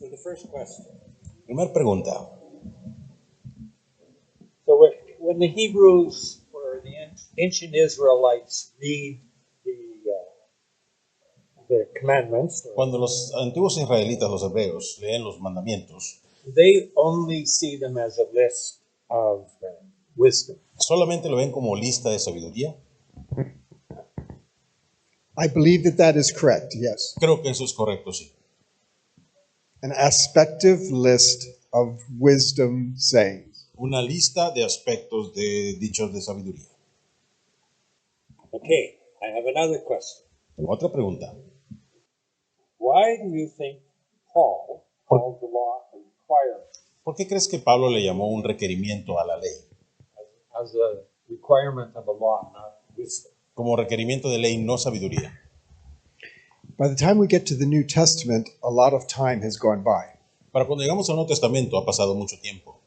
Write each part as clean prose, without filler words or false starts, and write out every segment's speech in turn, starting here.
So the first question. Primera pregunta. So when the Hebrews or the ancient Israelites read the commandments, Cuando los antiguos israelitas, los hebreos, leen los mandamientos, they only see them as a list of wisdom. ¿solamente lo ven como lista de sabiduría? I believe that is correct, yes. Creo que eso es correcto, sí. An aspective list of wisdom sayings. Una lista de aspectos de dichos de sabiduría. Okay, I have another question. Otra pregunta. Why do you think Paul called the law a requirement ¿Por qué crees que Pablo le llamó un requerimiento a la ley? as a requirement of the law, not wisdom? Como requerimiento de ley, no sabiduría. By the time we get to the New Testament, a lot of time has gone by. Para cuando llegamos al Nuevo Testamento ha pasado mucho tiempo.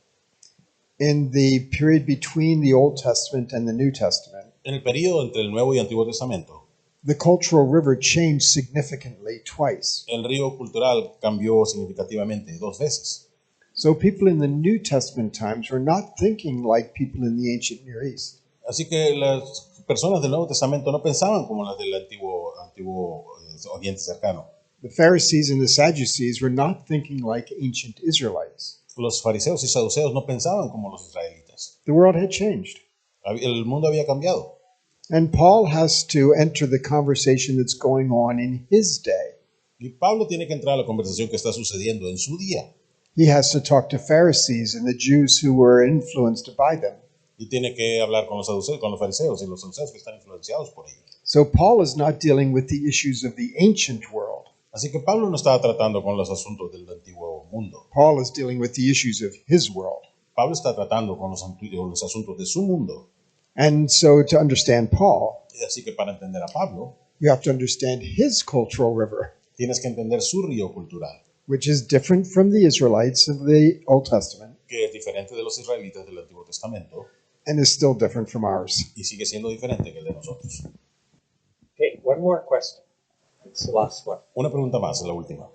In the period between the Old Testament and the New Testament, En el periodo entre el Nuevo y Antiguo Testamento, the cultural river changed significantly twice. el río cultural cambió significativamente 2 veces. So people in the New Testament times were not thinking like people in the ancient Near East. Así que las personas del Nuevo Testamento no pensaban como las del antiguo Oriente cercano. The Pharisees and the Sadducees were not thinking like ancient Israelites. Los fariseos y saduceos no pensaban como los israelitas. The world had changed. El mundo había cambiado. And Paul has to enter the conversation that's going on in his day. Y Pablo tiene que entrar a la conversación que está sucediendo en su día. He has to talk to Pharisees and the Jews who were influenced by them. Y tiene que hablar con los saduceos, con los fariseos y los saduceos que están influenciados por ellos. So Paul is not dealing with the issues of the ancient world. Así que Pablo no estaba tratando con los asuntos del antiguo mundo. Paul is dealing with the issues of his world. Pablo está tratando con los asuntos de su mundo. And so to understand Paul, Y así que para entender a Pablo, you have to understand his cultural river, tienes que entender su río cultural, which is different from the Israelites of the Old Testament que es diferente de los israelitas del Antiguo Testamento and is still different from ours. y sigue siendo diferente que el de nosotros. Okay, one more question. It's the last one. Una pregunta más, la última.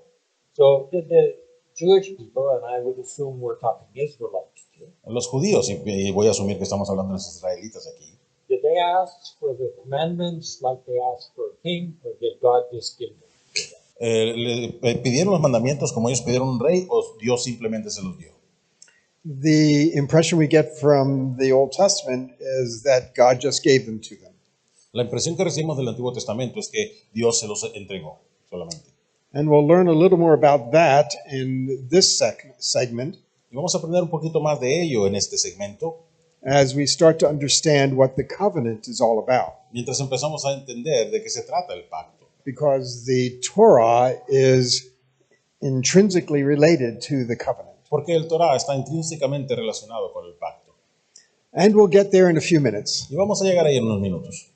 So did the Jewish people, and I would assume we're talking Israelites too, Los judíos, y voy a asumir que estamos hablando de los israelitas aquí, did they ask for the commandments like they asked for a king, or did God just give them? ¿le pidieron los mandamientos como ellos pidieron un rey o Dios simplemente se los dio? The impression we get from the Old Testament is that God just gave them to them. La impresión que recibimos del Antiguo Testamento es que Dios se los entregó solamente. And we'll learn a little more about that in this segment Y vamos a aprender un poquito más de ello en este segmento, as we start to understand what the covenant is all about. mientras empezamos a entender de qué se trata el pacto. Because the Torah is intrinsically related to the covenant. Porque el Torah está intrínsecamente relacionado con el pacto. And we'll get there in a few minutes. Y vamos a llegar ahí en unos minutos.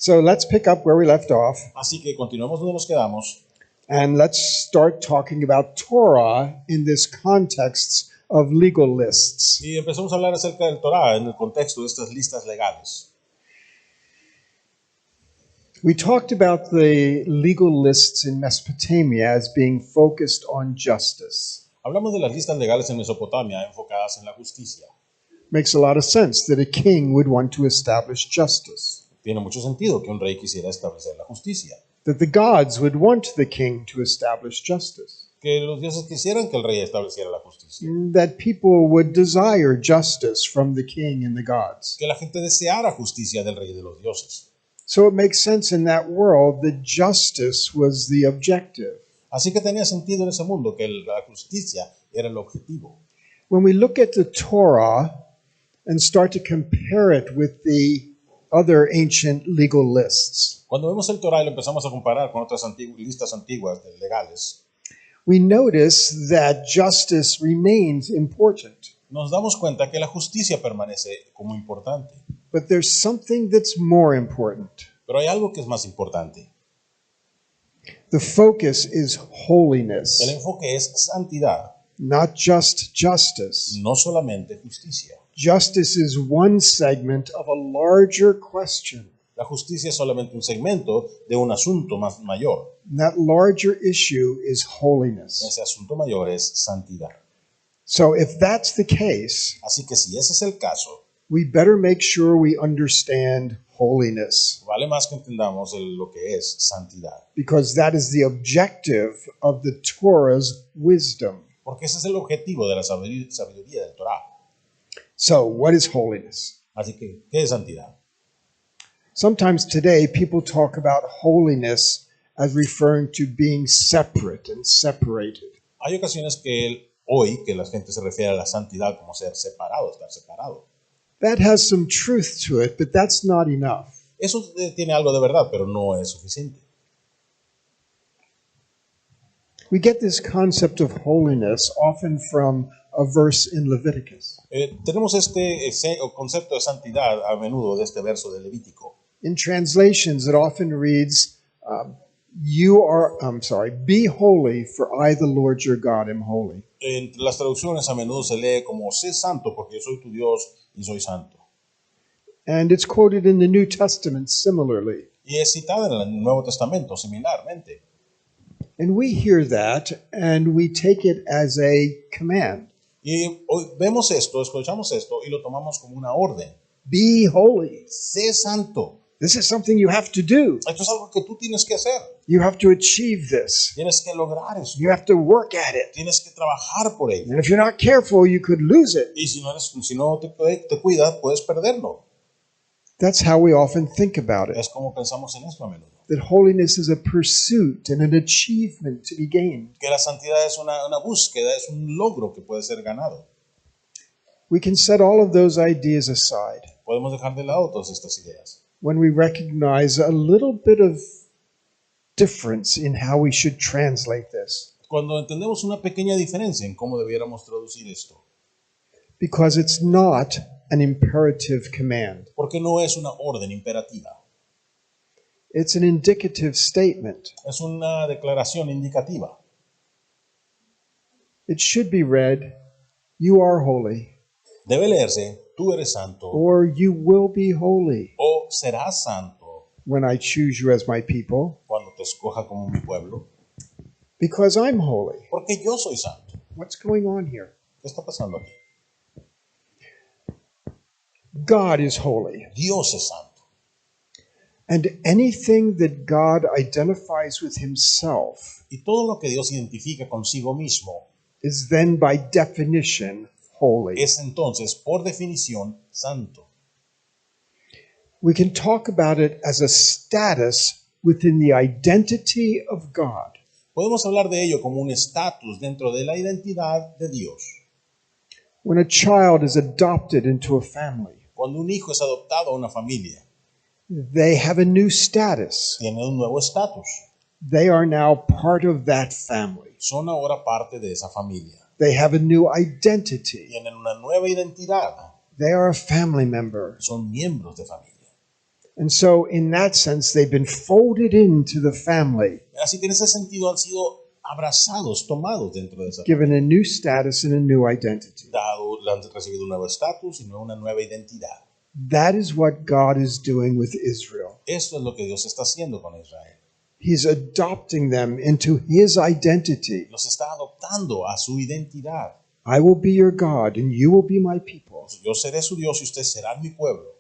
So let's pick up where we left off Así que continuemos donde nos quedamos and let's start talking about Torah in this context of legal lists. y empezamos a hablar acerca del Torah en el contexto de estas listas legales. We talked about the legal lists in Mesopotamia as being focused on justice. Hablamos de las listas legales en Mesopotamia enfocadas en la justicia. Makes a lot of sense that a king would want to establish justice, Tiene mucho sentido que un rey quisiera establecer la justicia, that the gods would want the king to establish justice, que los dioses quisieran que el rey estableciera la justicia, that people would desire justice from the king and the gods. que la gente deseara justicia del rey y de los dioses. So it makes sense in that world that justice was the objective. Así que tenía sentido en ese mundo que la justicia era el objetivo. When we look at the Torah and start to compare it with the other ancient legal lists, Cuando vemos el Torah y lo empezamos a comparar con otras listas antiguas legales, we notice that justice remains important. nos damos cuenta que la justicia permanece como importante. But there's something that's more important. Pero hay algo que es más importante. The focus is El holiness, enfoque es santidad, not just justice. no solamente justicia. Justice is one segment of a larger question. La justicia es solamente un segmento de un asunto más mayor. And that larger issue is holiness. Ese asunto mayor es santidad. So if that's the case, Así que si ese es el caso, we better make sure we understand holiness, vale más que entendamos lo que es santidad. because that is the objective of the Torah's wisdom. Porque ese es el objetivo de la sabiduría del Torah. So, what is holiness? Así que, ¿qué es santidad? Sometimes today people talk about holiness as referring to being separate and separated. Hay ocasiones hoy que la gente se refiere a la santidad como ser separado, estar separado. That has some truth to it, but that's not enough. Eso tiene algo de verdad, pero no es suficiente. We get this concept of holiness often from a verse in Leviticus. Tenemos ese concepto de santidad a menudo de este verso de Levítico. In translations, it often reads, be holy, for I, the Lord your God, am holy. En las traducciones a menudo se lee como sé santo porque yo soy tu Dios y soy santo. And it's quoted in the New Testament similarly. Y es citada en el Nuevo Testamento similarmente. And we hear that and we take it as a command. Y hoy vemos esto, escuchamos esto y lo tomamos como una orden. Be holy. Sé santo. This is something you have to do. Esto es algo que tú tienes que hacer. You have to achieve this. Tienes que lograr eso. You have to work at it. Tienes que trabajar por ello. And if you're not careful, you could lose it. Y si no te cuidas, puedes perderlo. That's how we often think about it. Es como pensamos en esto a menudo. That holiness is a pursuit and an achievement to be gained. Que la santidad es una búsqueda, es un logro que puede ser ganado. We can set all of those ideas aside Podemos dejar de lado todas estas ideas. when we recognize a little bit of difference in how we should translate this. Cuando entendemos una pequeña diferencia en cómo debiéramos traducir esto. Because it's not an imperative command. Porque no es una orden imperativa. It's an indicative statement. Es una declaración indicativa. It should be read, you are holy, Debe leerse, tú eres santo or you will be holy o serás santo when I choose you as my people, cuando te escoja como mi pueblo. because I'm holy. Porque yo soy santo. What's going on here? ¿Qué está pasando aquí? God is holy. Dios es santo. And anything that God identifies with himself Y todo lo que Dios identifica consigo mismo is then by definition holy. es entonces, por definición, santo. We can talk about it as a status within the identity of God. Podemos hablar de ello como un estatus dentro de la identidad de Dios. When a child is adopted into a family, Cuando un hijo es adoptado a una familia, they have a new status. tiene un nuevo estatus. They are now part of that family. Son ahora parte de esa familia. They have a new identity. Tienen una nueva identidad. They are a family member. Son miembros de familia. And so, in that sense, they've been folded into the family, Así que en ese sentido han sido abrazados, tomados dentro de esa given a new status and a new identity. han recibido un nuevo estatus y una nueva identidad. That is what God is doing with Israel. Esto es lo que Dios está haciendo con Israel. He's adopting them into his identity. Los está adoptando a su identidad. I will be your God and you will be my people. Yo seré su Dios y ustedes serán mi pueblo.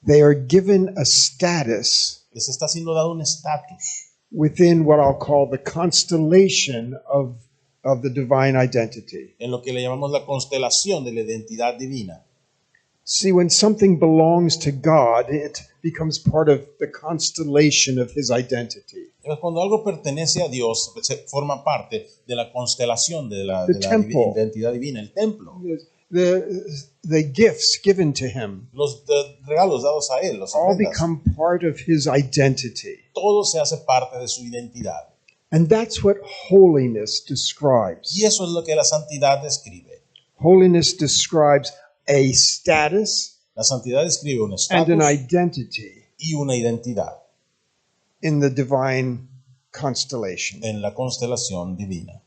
They are given a status Les está siendo dado un estatus within what I'll call the constellation of the divine identity. en lo que le llamamos la constelación de la identidad divina. See, when something belongs to God, it becomes part of the constellation of his identity. Cuando algo pertenece a Dios, forma parte de la constelación de la temple. identidad divina, el templo. The gifts given to him Los regalos dados a Él, los all ofrendas, become part of his identity. todo se hace parte de su identidad. And that's what holiness describes. Y eso es lo que la santidad describe. Holiness describes a status La santidad describe un and an estatus identity y una identidad in the divine constellation. en la constelación divina.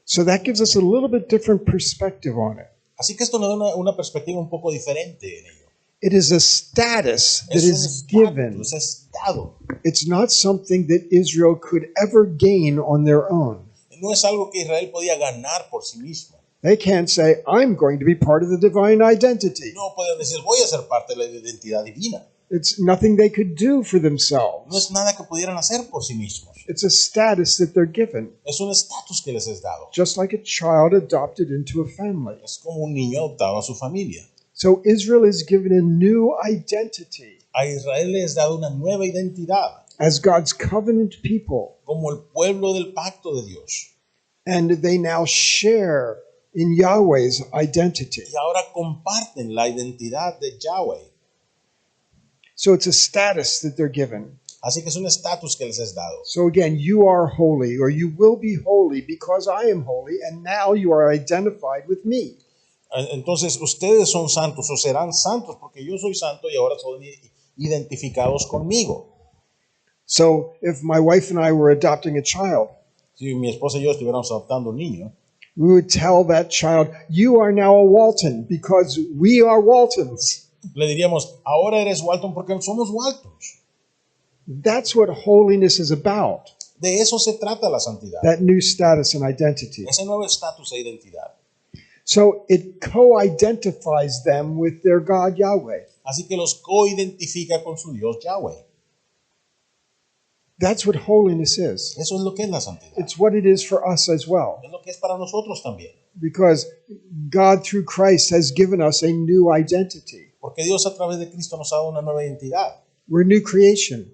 So that gives us a little bit different perspective on it. Así que esto nos da una perspectiva un poco diferente en ello. It is a status that Es un is given. estatus, es dado. Is Es un given. estatus, es dado. It's not something that Israel could ever gain on their own. No es algo que Israel podía ganar por sí mismo. They can't say, I'm going to be part of the divine identity. No pueden decir, voy a ser parte de la identidad divina. It's nothing they could do for No themselves. es nada que pudieran hacer por sí mismos. It's a status that they're given, Es un estatus que les es dado. just like a child adopted into a family. Es como un niño adoptado a su familia. So Israel is given a new identity A Israel les es dado una nueva identidad as God's covenant people, como el pueblo del pacto de Dios. and they now share in Yahweh's identity. Y ahora comparten la identidad de Yahweh. So it's a status that they're given. Así que es un estatus que les es dado. So again, you are holy, or you will be holy because I am holy, and now you are identified with me. Entonces ustedes son santos o serán santos porque yo soy santo y ahora son identificados conmigo. So if my wife and I were adopting a child, Si mi esposa y yo estuviéramos adoptando un niño, we would tell that child, you are now a Walton because we are Waltons. le diríamos, ahora eres Walton porque somos Waltons. That's what holiness is about, De eso se trata la santidad. that new status and identity. Ese nuevo estatus e identidad. So it co-identifies them with their God Yahweh. Así que los co-identifica con su Dios Yahweh. That's what holiness is. Eso es lo que es la santidad. It's what it is for us as well, Es lo que es para nosotros también. because God through Christ has given us a new identity. Porque Dios a través de Cristo nos ha dado una nueva identidad. We're new creation.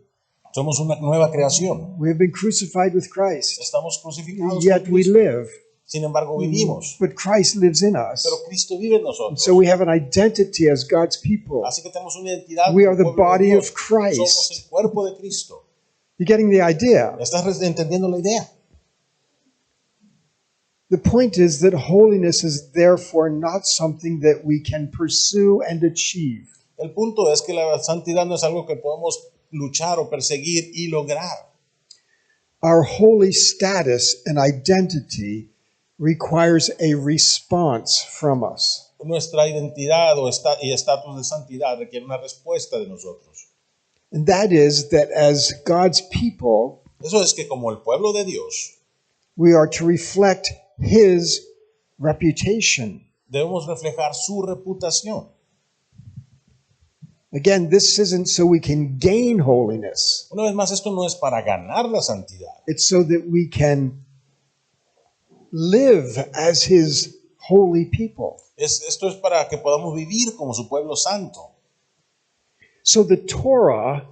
Somos una nueva creación. We have been crucified with Christ, Estamos crucificados yet con we Cristo. live. Sin embargo, vivimos. But Christ lives in us. Pero Cristo vive en And nosotros. so we have an identity as God's people. Así que tenemos una identidad. We como are the pueblo de body Dios. of Christ. Somos el cuerpo de Cristo. You're getting the idea. ¿Estás entendiendo la idea? The point is that holiness is therefore not something that we can pursue and achieve. El punto es que la santidad no es algo que podemos luchar o perseguir y lograr. Our holy status and identity requires a response from us. Nuestra identidad y estatus de santidad requiere una respuesta de nosotros. And that is that as God's people, Eso es que como el pueblo de Dios, we are to reflect His reputation. debemos reflejar su reputación. Again, this isn't so we can gain holiness. Una vez más, esto no es para ganar la santidad. It's so that we can live as His holy people. Esto es para que podamos vivir como su pueblo santo. So the Torah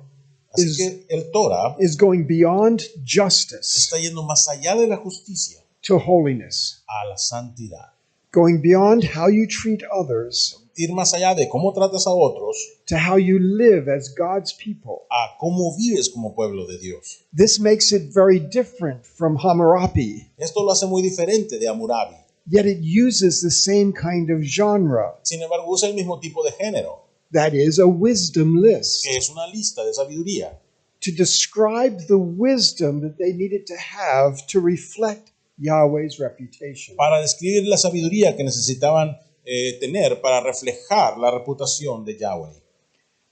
Así que el Torah is going beyond justice está yendo más allá de la justicia to holiness, a la santidad. going beyond how you treat others Ir más allá de cómo tratas a otros to how you live as God's people. a cómo vives como pueblo de Dios. This makes it very different from Hammurabi, Esto lo hace muy diferente de Hammurabi. yet it uses the same kind of genre. Sin embargo, usa el mismo tipo de género, That is a wisdom list que es una lista de sabiduría, to describe the wisdom that they needed to have to reflect Yahweh's reputation. para describir la sabiduría que necesitaban tener para reflejar la reputación de Yahweh.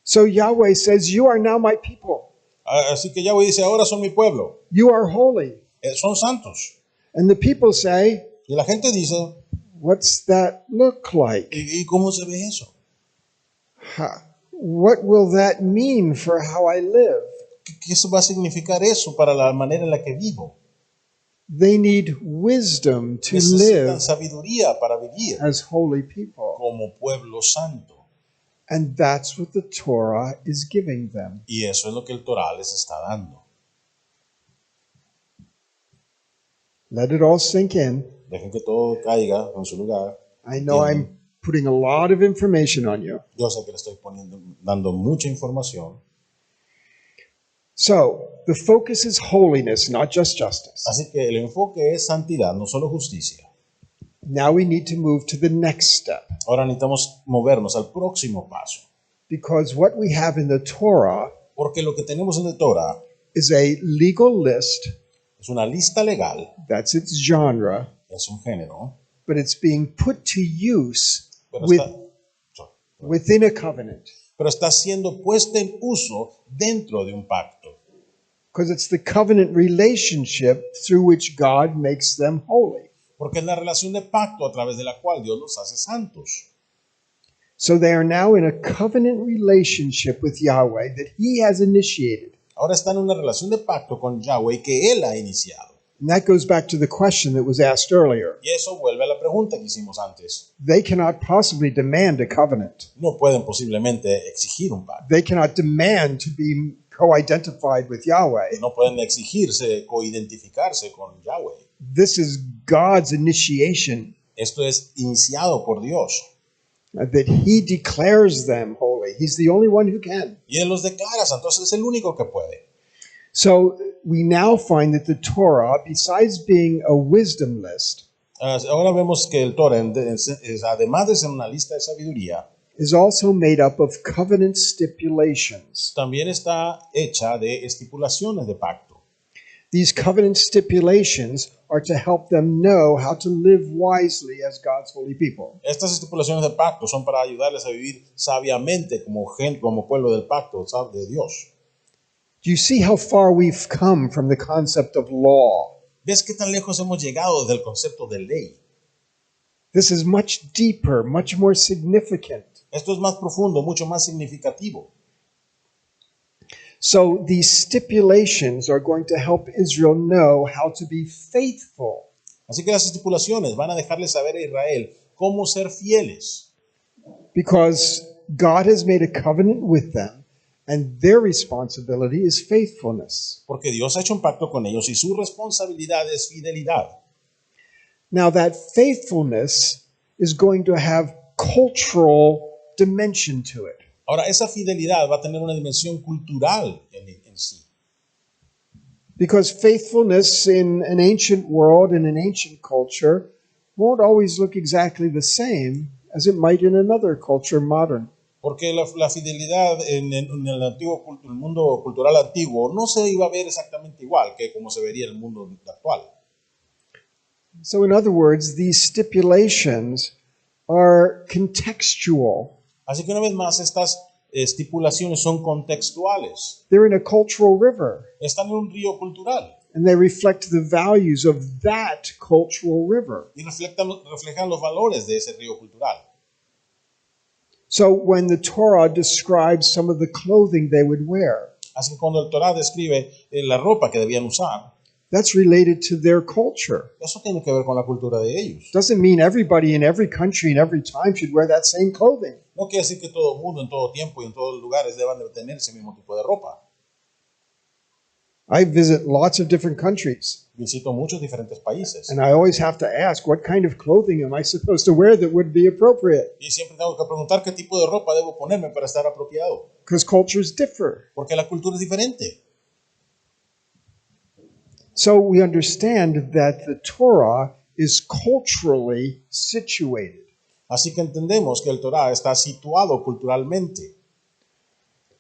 So Yahweh says, you are now my people. Así que Yahweh dice, ahora son mi pueblo, You are holy. son santos. And the people say, Y la gente dice, what's that look like? ¿y cómo se ve eso? What will that mean for how I live? ¿Qué va a significar eso para la manera en la que vivo? They need wisdom to Necesitan live sabiduría para vivir as holy people. como pueblo santo. And that's what the Torah is giving them. Y eso es lo que el Torah les está dando. Let it all sink in. Dejen que todo caiga en su lugar. I know I'm putting a lot of information on you. Yo sé que le estoy dando mucha información. So, the focus is holiness, not just justice. Así que el enfoque es santidad, no solo justicia. Now we need to move to the next step. Ahora necesitamos movernos al próximo paso. Because what we have in the Torah Porque lo que tenemos en el Torah is a legal list, es una lista legal, that's its genre, es un género, but it's being put to use pero with, está, within a covenant. pero está siendo puesta en uso dentro de un pacto. because it's the covenant relationship through which God makes them holy. Porque es la relación de pacto a través de la cual Dios los hace santos. So they are now in a covenant relationship with Yahweh that He has initiated. Ahora están en una relación de pacto con Yahweh que Él ha iniciado. And that goes back to the question that was asked earlier. Y eso vuelve a la pregunta que hicimos antes. They cannot possibly demand a covenant. No pueden posiblemente exigir un pacto. They cannot demand to be co-identified with Yahweh. No pueden exigirse, coidentificarse con Yahweh. This is God's initiation, Esto es iniciado por Dios. that He declares them holy. He's the only one who can. Y Él los declara santos, es el único que puede. So we now find that the Torah, besides being a wisdom list, Ahora vemos que el Torah, además de ser una lista de sabiduría, is also made up of covenant stipulations. también está hecha de estipulaciones de pacto. These covenant stipulations are to help them know how to live wisely as God's holy people. Estas estipulaciones de pacto son para ayudarles a vivir sabiamente como gente, como pueblo del pacto, de Dios. Do you see how far we've come from the concept of law? ¿Ves qué tan lejos hemos llegado desde el concepto de ley? This is much deeper, much more significant. Esto es más profundo, mucho más significativo. So these stipulations are going to help Israel know how to be faithful. Así que las estipulaciones van a dejarle saber a Israel cómo ser fieles. Because God has made a covenant with them, and their responsibility is faithfulness. Porque Dios ha hecho un pacto con ellos y su responsabilidad es fidelidad. Now, that faithfulness is going to have cultural dimension to it. Ahora, esa fidelidad va a tener una dimensión cultural en sí. Because faithfulness in an ancient world, in an ancient culture, won't always look exactly the same as it might in another culture modern. Porque la fidelidad en el antiguo el mundo cultural antiguo no se iba a ver exactamente igual que como se vería en el mundo actual. So, in other words, these stipulations are contextual. Así que una vez más, estas estipulaciones son contextuales. They're in a cultural river, Están en un río cultural and they reflect the values of that cultural river. y reflejan los valores de ese río cultural. So, when the Torah describes some of the clothing they would wear, Así que cuando el Torah describe la ropa que debían usar, that's related to their culture. eso tiene que ver con la cultura de ellos. Doesn't mean everybody in every country and every time should wear that same clothing. No quiere decir que todo el mundo, en todo tiempo y en todos los lugares deban de tener ese mismo tipo de ropa. I visit lots of different countries, Visito muchos diferentes países and I always have to ask, what kind of clothing am I supposed to wear that would be appropriate? y siempre tengo que preguntar qué tipo de ropa debo ponerme para estar apropiado, Because cultures differ. porque la cultura es diferente. So we understand that the Torah is culturally situated. Así que entendemos que el Torah está situado culturalmente.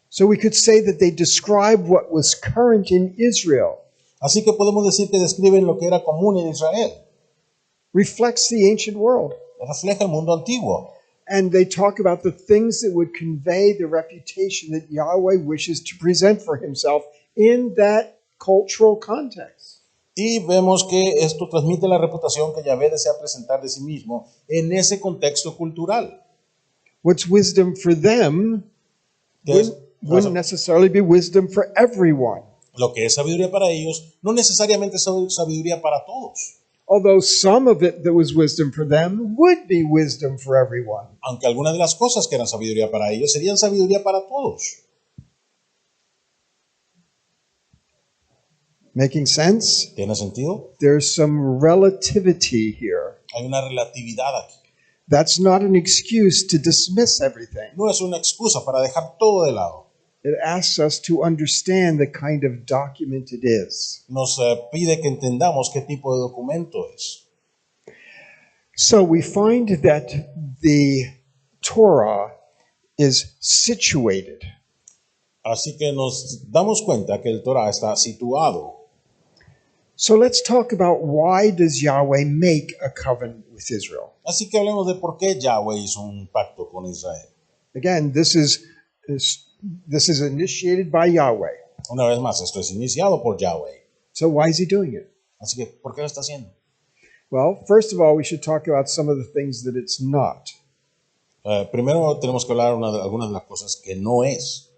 So we could say that they describe what was current in Israel, Así que podemos decir que describen lo que era común en Israel. reflects the ancient world. Refleja el mundo antiguo. And they talk about the things that would convey the reputation that Yahweh wishes to present for himself in that cultural context. Y vemos que esto transmite la reputación que Yahvé desea presentar de sí mismo en ese contexto cultural. What's wisdom for them Que es- wouldn't necessarily be wisdom for everyone. Lo que es sabiduría para ellos no necesariamente es sabiduría para todos. Although some of it that was wisdom for them would be wisdom for everyone. Aunque algunas de las cosas que eran sabiduría para ellos serían sabiduría para todos. Making sense? ¿Tiene sentido? There's some relativity here. Hay una relatividad aquí. That's not an excuse to dismiss everything. No es una excusa para dejar todo de lado. It asks us to understand the kind of document it is. Nos pide que entendamos qué tipo de documento es. So we find that the Torah is situated. Así que nos damos cuenta que el Torah está situado. So let's talk about why does Yahweh make a covenant with Israel? Así que hablemos de por qué Yahweh hizo un pacto con Israel. Again, this is This is initiated by Yahweh. Una vez más, esto es iniciado por Yahweh. So why is he doing it? Así que, ¿por qué lo está haciendo? Well, first of all, we should talk about some of the things that it's not. Primero tenemos que hablar de algunas de las cosas que no es.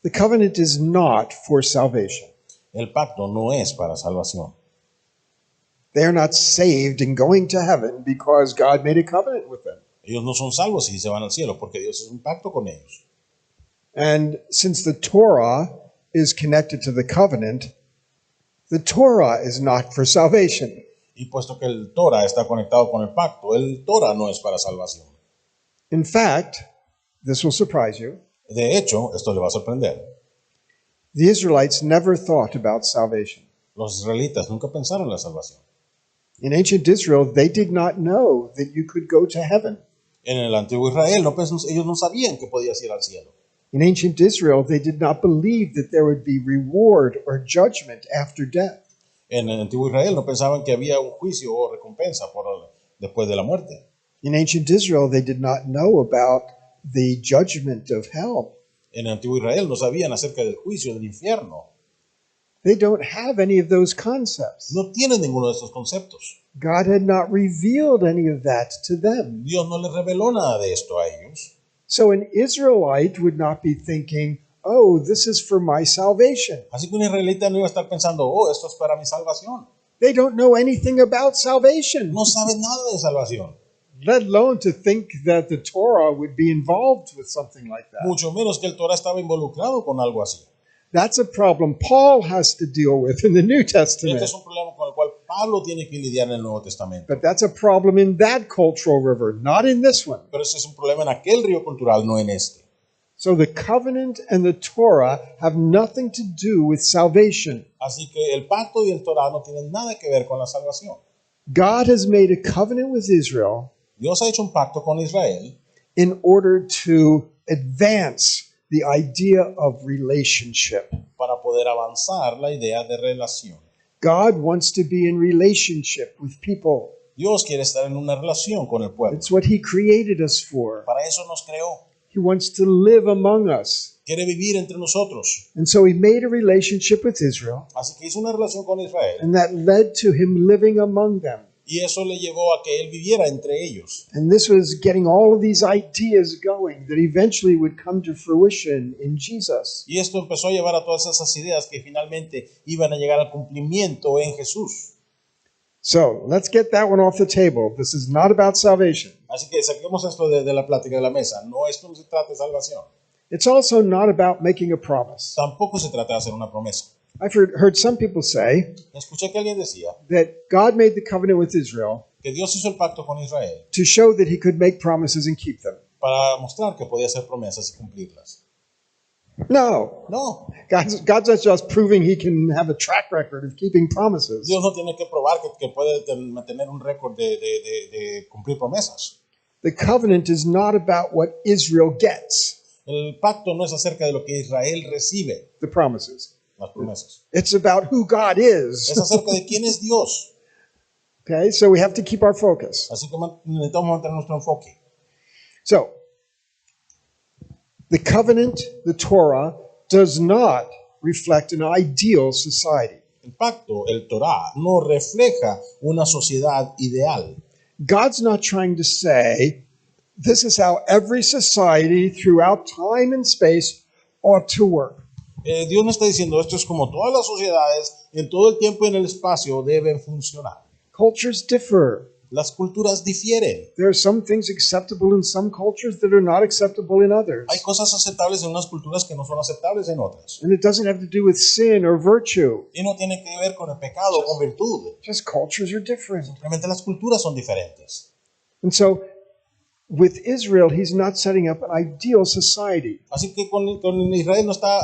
The covenant is not for salvation. El pacto no es para salvación. They are not saved and going to heaven because God made a covenant with them. Ellos no son salvos y se van al cielo porque Dios es un pacto con ellos. And since the Torah is connected to the covenant, the Torah is not for salvation. Y puesto que el Torah está conectado con el pacto, el Torah no es para salvación. In fact, this will surprise you. De hecho, esto le va a sorprender. The Israelites never thought about salvation. Los israelitas nunca pensaron en la salvación. In ancient Israel, they did not know that you could go to heaven. En el antiguo Israel, ellos no sabían que podías ir al cielo. In ancient Israel, they did not believe that there would be reward or judgment after death. En el antiguo Israel no pensaban que había un juicio o recompensa después de la muerte. In ancient Israel, they did not know about the judgment of hell. En el antiguo Israel no sabían acerca del juicio del infierno. They don't have any of those concepts. No tienen ninguno de estos conceptos. God had not revealed any of that to them. Dios no les reveló nada de esto a ellos. So an Israelite would not be thinking, oh, this is for my salvation. Así que un israelita no iba a estar pensando, oh, esto es para mi salvación. They don't know anything about salvation, No saben nada de salvación. let alone to think that the Torah would be involved with something like that. Mucho menos que el Torah estaba involucrado con algo así. That's a problem Paul has to deal with in the New Este Testament. es un problema con el cual Pablo tiene que lidiar en el Nuevo Testamento. But that's a problem in that cultural river, not in this one. Pero ese es un problema en aquel río cultural, no en este. So the covenant and the Torah have nothing to do with salvation. Así que el pacto y el Torah no tienen nada que ver con la salvación. God has made a covenant with Israel Dios ha hecho un pacto con Israel in order to advance the idea of relationship. para poder avanzar la idea de relación. God wants to be in relationship with people. Dios quiere estar en una relación con el pueblo. It's what He created us for. Para eso nos creó. He wants to live among us. Quiere vivir entre nosotros. And so He made a relationship with Israel, Así que hizo una relación con Israel and that led to Him living among them. y eso le llevó a que él viviera entre ellos. And this was getting all of these ideas going that eventually would come to fruition in Jesus. Y esto empezó a llevar a todas esas ideas que finalmente iban a llegar al cumplimiento en Jesús. So let's get that one off the table. This is not about salvation. Así que saquemos esto de la plática de la mesa. No, esto no se trata de salvación. It's also not about making a promise. Tampoco se trata de hacer una promesa. I've heard some people say Escuché que alguien decía that God made the covenant with Israel que Dios hizo el pacto con Israel to show that He could make promises and keep them. para mostrar que podía hacer promesas y cumplirlas. No, No, God's not just proving He can have a track record of keeping promises. Dios no tiene que probar que puede mantener un récord de cumplir promesas. The covenant is not about what Israel gets, El pacto no es acerca de lo que Israel recibe, the promises. las promesas. It's about who God is. Es acerca de quién es Dios. Okay, so we have to keep our focus. Así que necesitamos mantener nuestro enfoque. So, the covenant, the Torah, does not reflect an ideal society. El pacto, el Torah, no refleja una sociedad ideal. God's not trying to say, this is how every society throughout time and space ought to work. Dios no está diciendo esto es como todas las sociedades en todo el tiempo y en el espacio deben funcionar. Cultures differ. Las culturas difieren. There are some things acceptable in some cultures that are not acceptable in others. Hay cosas aceptables en unas culturas que no son aceptables en otras. And it doesn't have to do with sin or virtue. Y no tiene que ver con el pecado o con virtud. Just cultures are different. Simplemente las culturas son diferentes. And so, with Israel, He's not setting up an ideal society. Así que con Israel no está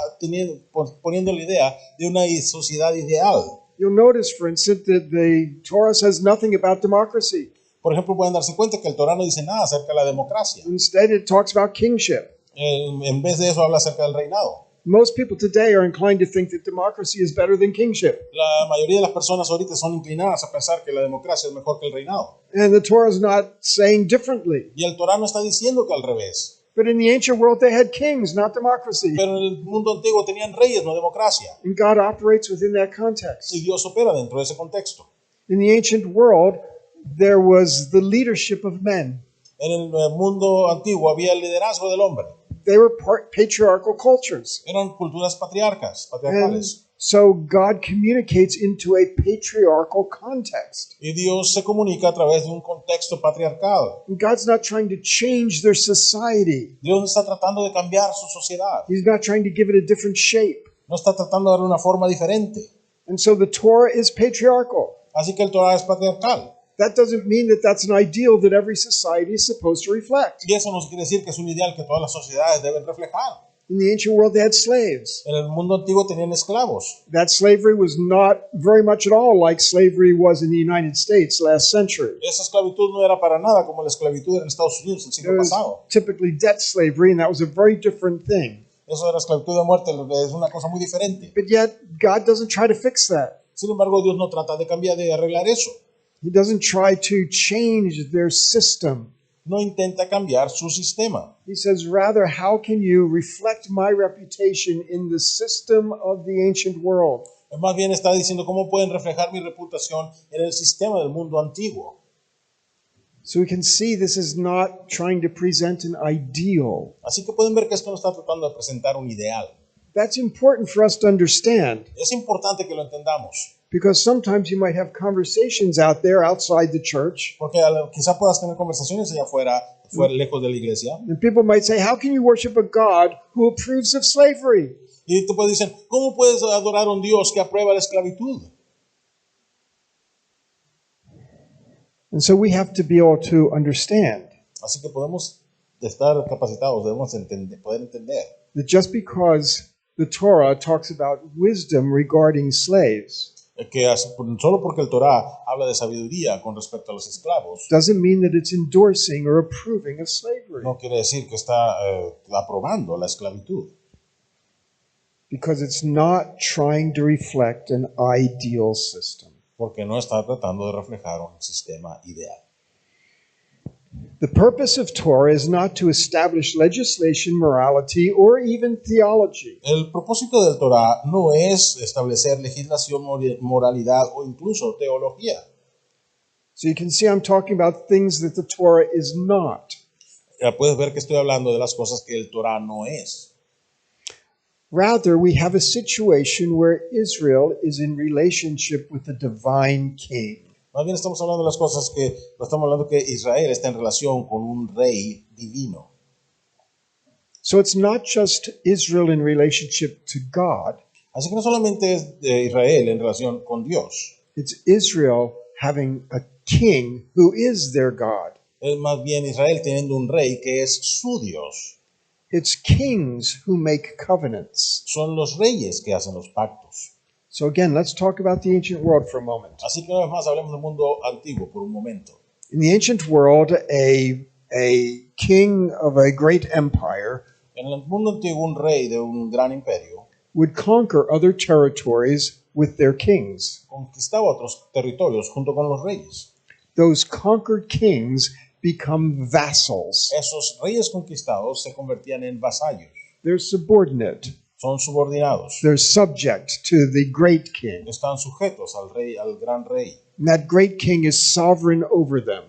poniendo la idea de una sociedad ideal. You'll notice, for instance, that the Torah says nothing about democracy. Por ejemplo, pueden darse cuenta que el Torah no dice nada acerca de la democracia. Instead, it talks about kingship. En vez de eso habla acerca del reinado. Most people today are inclined to think that democracy is better than kingship. La mayoría de las personas ahorita son inclinadas a pensar que la democracia es mejor que el reinado. And the Torah is not saying differently. Y el Torah no está diciendo que al revés. But in the ancient world, they had kings, not democracy. Pero en el mundo antiguo tenían reyes, no democracia. And God operates within that context. Y Dios opera dentro de ese contexto. In the ancient world, there was the leadership of men. En el mundo antiguo había el liderazgo del hombre. They were patriarchal cultures. Eran culturas And patriarcales. so God communicates into a patriarchal context. Y Dios se comunica a través de un contexto patriarcal. And God's not trying to change their society. Dios no está tratando de cambiar su sociedad. He's not trying to give it a different shape. No está tratando de darle una forma diferente. And so the Torah is patriarchal. Así que el Torah es patriarcal. That doesn't mean that that's an ideal that every society is supposed to reflect. Y eso no quiere decir que es un ideal que todas las sociedades deben reflejar. In the ancient world, they had slaves. En el mundo antiguo tenían esclavos. That slavery was not very much at all like slavery was in the United States last century. Esa esclavitud no era para nada como la esclavitud en Estados Unidos el It siglo was pasado. typically debt slavery, and that was a very different thing. Eso era esclavitud de muerte, es una cosa muy diferente. But yet, God doesn't try to fix that. Sin embargo, Dios no trata de cambiar, de arreglar eso. He doesn't try to change their system. No intenta cambiar su sistema. He says, rather, how can you reflect my reputation in the system of the ancient world? Más bien está diciendo cómo pueden reflejar mi reputación en el sistema del mundo antiguo. So we can see this is not trying to present an ideal. Así que pueden ver que esto no está tratando de presentar un ideal. That's important for us to understand, Es importante que lo entendamos, because sometimes you might have conversations out there outside the church, porque quizá puedas tener conversaciones allá afuera, lejos de la iglesia, and people might say, how can you worship a God who approves of slavery? y te pueden decir, ¿cómo puedes adorar a un Dios que aprueba la esclavitud? And so we have to be able to understand Así que podemos estar capacitados, debemos poder entender that just because the Torah talks about wisdom regarding slaves que solo porque el Torah habla de sabiduría con respecto a los esclavos, doesn't mean that it's endorsing or approving of slavery, no quiere decir que está aprobando la esclavitud, because it's not trying to reflect an ideal system. porque no está tratando de reflejar un sistema ideal. The purpose of Torah is not to establish legislation, morality, or even theology. El propósito del Torah no es establecer legislación, moralidad o incluso teología. So you can see I'm talking about things that the Torah is not. Ya puedes ver que estoy hablando de las cosas que el Torah no es. Rather, we have a situation where Israel is in relationship with the divine king. Más bien estamos hablando de las cosas que, estamos hablando que Israel está en relación con un rey divino. So it's not just Israel in relationship to God, Así que no solamente es de Israel en relación con Dios, it's Israel having a king who is their God. es más bien Israel teniendo un rey que es su Dios. It's kings who make covenants. Son los reyes que hacen los pactos. So again, let's talk about the ancient world for a moment. Así que una vez más hablemos del mundo antiguo por un momento. In the ancient world, a king of a great empire En el mundo antiguo un rey de un gran imperio would conquer other territories with their kings. conquistaba otros territorios junto con los reyes. Those conquered kings become vassals. Esos reyes conquistados se convertían en vasallos. They're subordinate. Son subordinados. They're subject to the great king. Están sujetos al rey, al gran rey. And that great king is sovereign over them.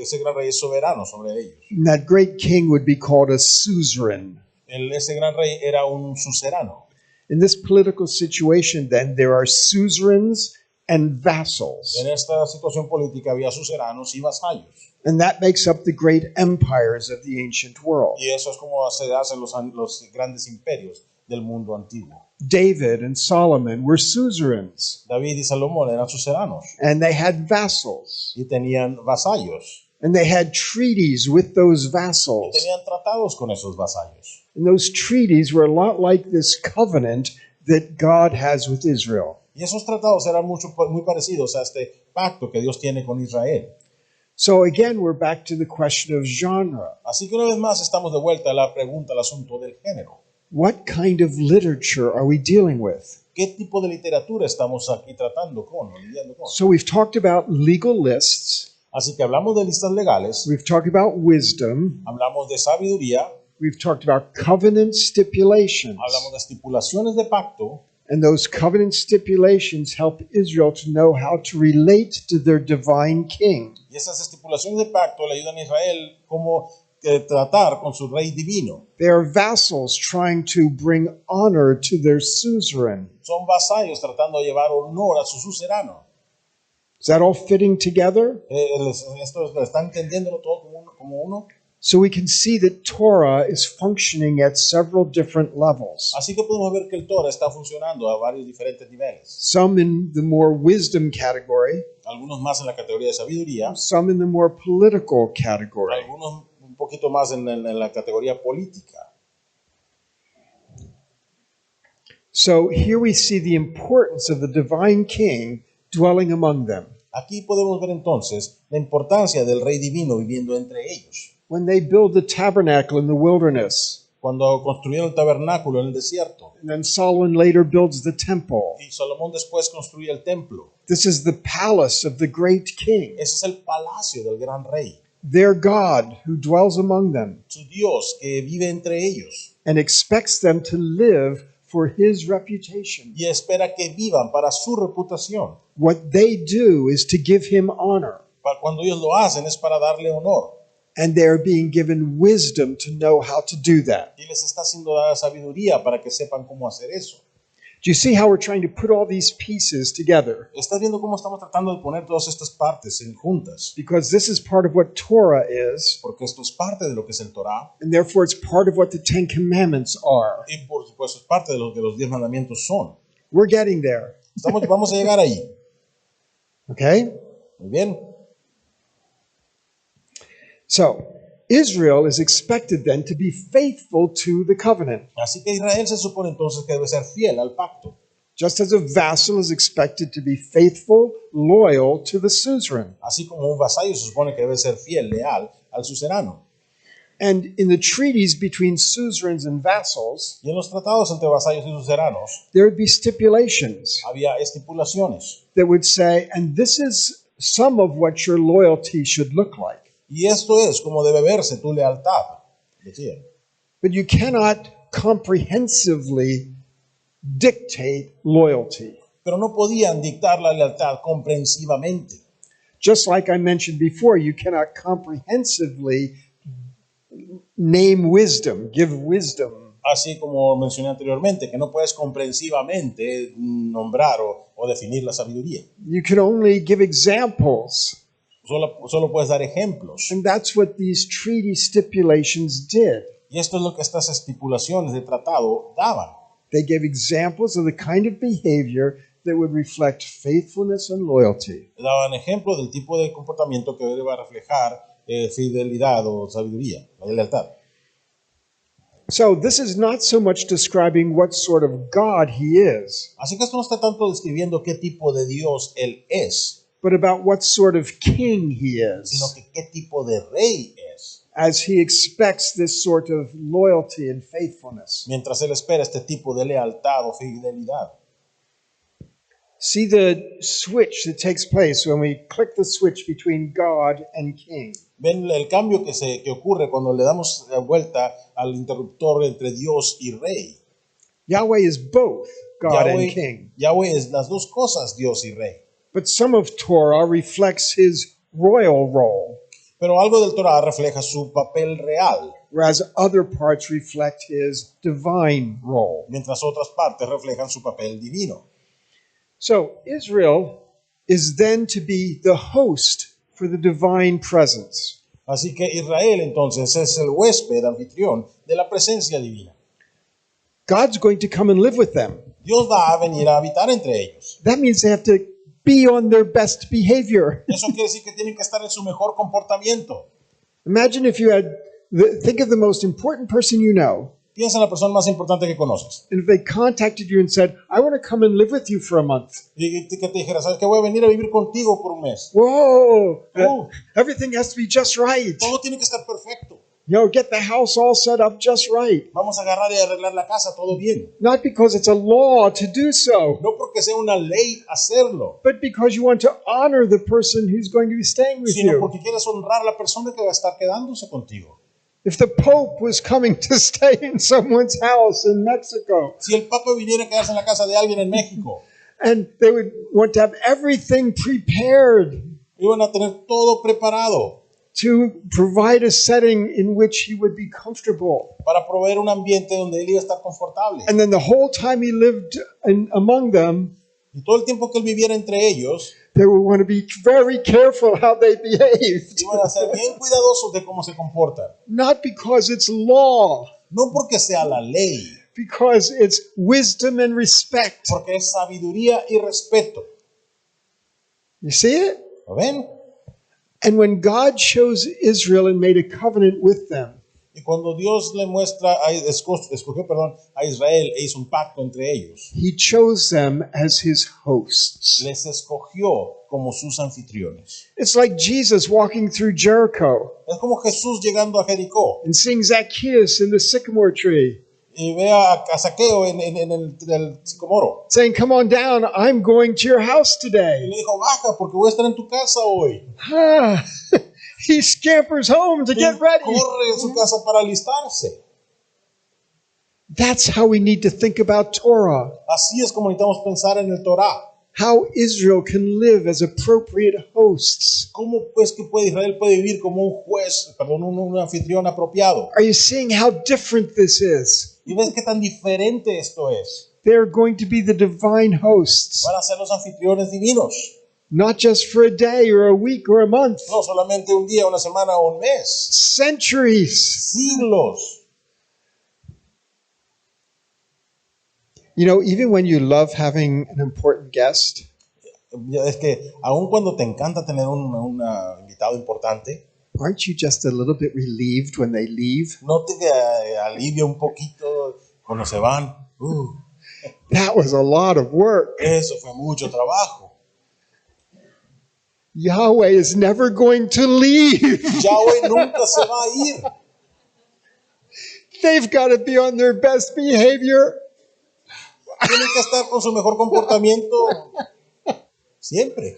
Ese gran rey es soberano sobre ellos. And that great king would be called a suzerain. Ese gran rey era un suzerano. In this political situation, then, there are suzerains and vassals. En esta situación política había suzeranos y vasallos. And that makes up the great empires of the ancient world. Y eso es como se hacen los grandes imperios del mundo antiguo. David and Solomon were suzerains, David y Salomón eran suzeranos and they had vassals, y tenían vasallos. and they had treaties with those Y vassals. tenían tratados con esos vasallos. And those treaties were a lot like this covenant that God has with Israel. Y esos tratados eran muy parecidos a este pacto que Dios tiene con Israel. So again, we're back to the question of genre. Así que una vez más estamos de vuelta a la pregunta, al asunto del género. What kind of literature are we dealing with? ¿Qué tipo de literatura estamos aquí tratando con, o lidiando con? So we've talked about legal lists, Así que hablamos de listas legales, we've talked about wisdom, hablamos de sabiduría, we've talked about covenant stipulations. Hablamos de estipulaciones de pacto, And those covenant stipulations help Israel to know how to relate to their divine king. y esas estipulaciones de pacto le ayudan a Israel cómo tratar con su rey divino. They are vassals trying to bring honor to their suzerain. Son vasallos tratando de llevar honor a su suzerano. Is that all fitting together? Esto están entendiéndolo todo como uno. So we can see that Torah is functioning at several different levels. Así que podemos ver que el Torah está funcionando a varios diferentes niveles. Some in the more wisdom category, Algunos más en la categoría de sabiduría, some in the more political category. algunos un poquito más en la categoría política. So here we see the importance of the divine king dwelling among them. Aquí podemos ver entonces la importancia del rey divino viviendo entre ellos. When they build the tabernacle in the wilderness, Cuando construyeron el tabernáculo en el desierto and then Solomon later builds the temple. y Salomón después construye el templo, This is the palace of the great king, ese es el palacio del gran rey, their God who dwells among them su Dios que vive entre ellos and expects them to live for his reputation. y espera que vivan para su reputación. What they do is to give him honor, Cuando ellos lo hacen es para darle honor and they are being given wisdom to know how to do that. y les está siendo dada sabiduría para que sepan cómo hacer eso. Do you see how we're trying to put all these pieces together? ¿Estás viendo cómo estamos tratando de poner todas estas partes juntas? Because this is part of what Torah is, Porque esto es parte de lo que es el Torah and therefore it's part of what the Ten Commandments are. y por supuesto es parte de lo que los 10 mandamientos son. We're getting there, Vamos a llegar ahí. okay? Muy bien. So, Israel is expected then to be faithful to the covenant, Así que Israel se supone entonces que debe ser fiel al pacto. just as a vassal is expected to be faithful, loyal to the suzerain. Así como un vasallo se supone que debe ser fiel, leal al suzerano. And in the treaties between suzerains and vassals, Y en los tratados entre vasallos y suzeranos there would be stipulations había estipulaciones. that would say, and this is some of what your loyalty should look like. Y esto es como debe verse tu lealtad, decía. But you cannot comprehensively dictate loyalty. Pero no podían dictar la lealtad comprensivamente. Just like I mentioned before, you cannot comprehensively name wisdom, give wisdom. Así como mencioné anteriormente, que no puedes comprensivamente nombrar o definir la sabiduría. You can only give examples. Solo puedes dar ejemplos. And that's what these treaty stipulations did. Y esto es lo que estas estipulaciones de tratado daban. They gave examples of the kind of behavior that would reflect faithfulness and loyalty. Daban ejemplo del tipo de comportamiento que debe reflejar fidelidad o sabiduría, la lealtad. So this is not so much describing what sort of God he is, Así que esto no está tanto describiendo qué tipo de Dios Él es, but about what sort of king he sino is, que qué tipo de rey es. as he expects this sort of loyalty and faithfulness. Mientras Él espera este tipo de lealtad o fidelidad. See the switch that takes place when we click the switch between God and king. Ven el cambio que ocurre cuando le damos la vuelta al interruptor entre Dios y rey. Yahweh is both God and king. Yahweh es las dos cosas, Dios y rey. But some of Torah reflects his royal role, Pero algo del Torah refleja su papel real, whereas other parts reflect his divine role. mientras otras partes reflejan su papel divino. So Israel is then to be the host for the divine presence. Así que Israel entonces es el huésped anfitrión de la presencia divina. God's going to come and live with them. Dios va a venir a habitar entre ellos. That means they have to be on their best behavior. Eso quiere decir que tienen que estar en su mejor comportamiento. Imagine if you had, think of the most important person you know, Piensa en la persona más importante que conoces. and if they contacted you and said, I want to come and live with you for a month. Y que te dijera, ¿sabes qué? Voy a venir a vivir contigo por un mes. Whoa, Oh. everything has to be just right. Todo tiene que estar perfecto. You know, get the house all set up just right. Vamos a agarrar y arreglar la casa, todo bien. Not because it's a law to do so, No porque sea una ley hacerlo, but because you want to honor the person who's going to be staying with sino you. porque quieres honrar a la persona que va a estar quedándose contigo. If the Pope was coming to stay in someone's house in Mexico, Si el Papa viniera a quedarse en la casa de alguien en México, and they would want to have everything prepared iban a tener todo preparado to provide a setting in which he would be comfortable. para proveer un ambiente donde él iba a estar confortable. And then the whole time he lived among them, Y todo el tiempo que él viviera entre ellos, they would want to be very careful how they behaved. iban a ser bien cuidadosos de cómo se comportan. Not because it's law, No porque sea la ley, because it's wisdom and respect. porque es sabiduría y respeto. You see it? ¿Lo ven? And when God chose Israel and made a covenant with them, Y cuando Dios le muestra, escogió, a Israel e hizo un pacto entre ellos, he chose them as his hosts. les escogió como sus anfitriones. It's like Jesus walking through Jericho Es como Jesús llegando a Jericó and seeing Zacchaeus in the sycamore tree, y ve a Zaqueo en el sicomoro. saying, "Come on down, I'm going to your house Y today." le dijo, baja porque voy a estar en tu casa hoy. Ah, he scampers home to get Y ready. corre a su casa para alistarse. That's how we need to think about Torah, Así es como necesitamos pensar en el Torah. how Israel can live as appropriate hosts. ¿Cómo pues que Israel puede vivir como un juez, un anfitrión apropiado? Are you seeing how different this is? ¿Y ves qué tan diferente esto es? They're going to be the divine hosts, Van a ser los anfitriones divinos. not just for a day or a week or a month, No solamente un día, una semana o un mes. centuries. Siglos. You know, even when you love having an important guest, Es que aun cuando te encanta tener un invitado importante, aren't you just a little bit relieved when they leave? ¿no te alivia un poquito cuando se van? That was a lot of work. Eso fue mucho trabajo. Yahweh is never going to leave. Yahweh nunca se va a ir. They've got to be on their best behavior. Tienen que estar con su mejor comportamiento siempre.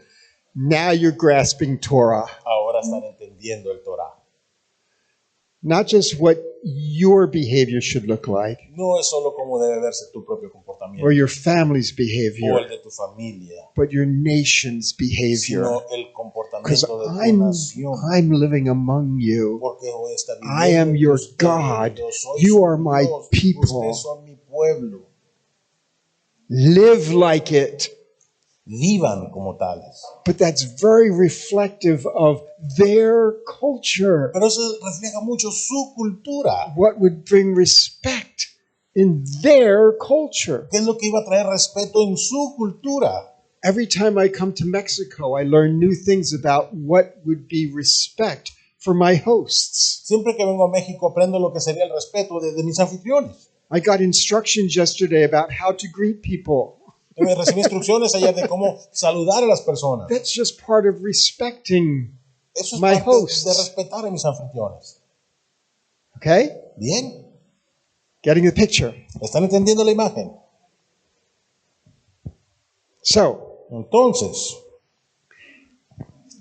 Now you're grasping Torah. Ahora están entendiendo el Torah. Not just what your behavior should look like, No es solo cómo debe verse tu propio comportamiento or your family's o behavior, el de tu familia, but your nation's behavior. sino el Because comportamiento de tu nación. I'm living among you. Porque voy a estar I am viviendo your ustedes, God. yo soy You su are my Dios, people. Ustedes son mi pueblo. Live like it. Vivan como tales. But that's very reflective of their culture. Pero eso refleja mucho su cultura. What would bring respect in their culture? ¿Qué es lo que iba a traer respeto en su cultura? Every time I come to Mexico, I learn new things about what would be respect for my hosts. Siempre que vengo a México aprendo lo que sería el respeto de mis anfitriones. I got instructions yesterday about how to greet people. Me recibí instrucciones ayer de cómo saludar a las personas. That's just part of respecting. Eso es My parte hosts. de respetar a mis anfitriones. Okay? Bien, Getting the picture. ¿están entendiendo la imagen? So, Entonces,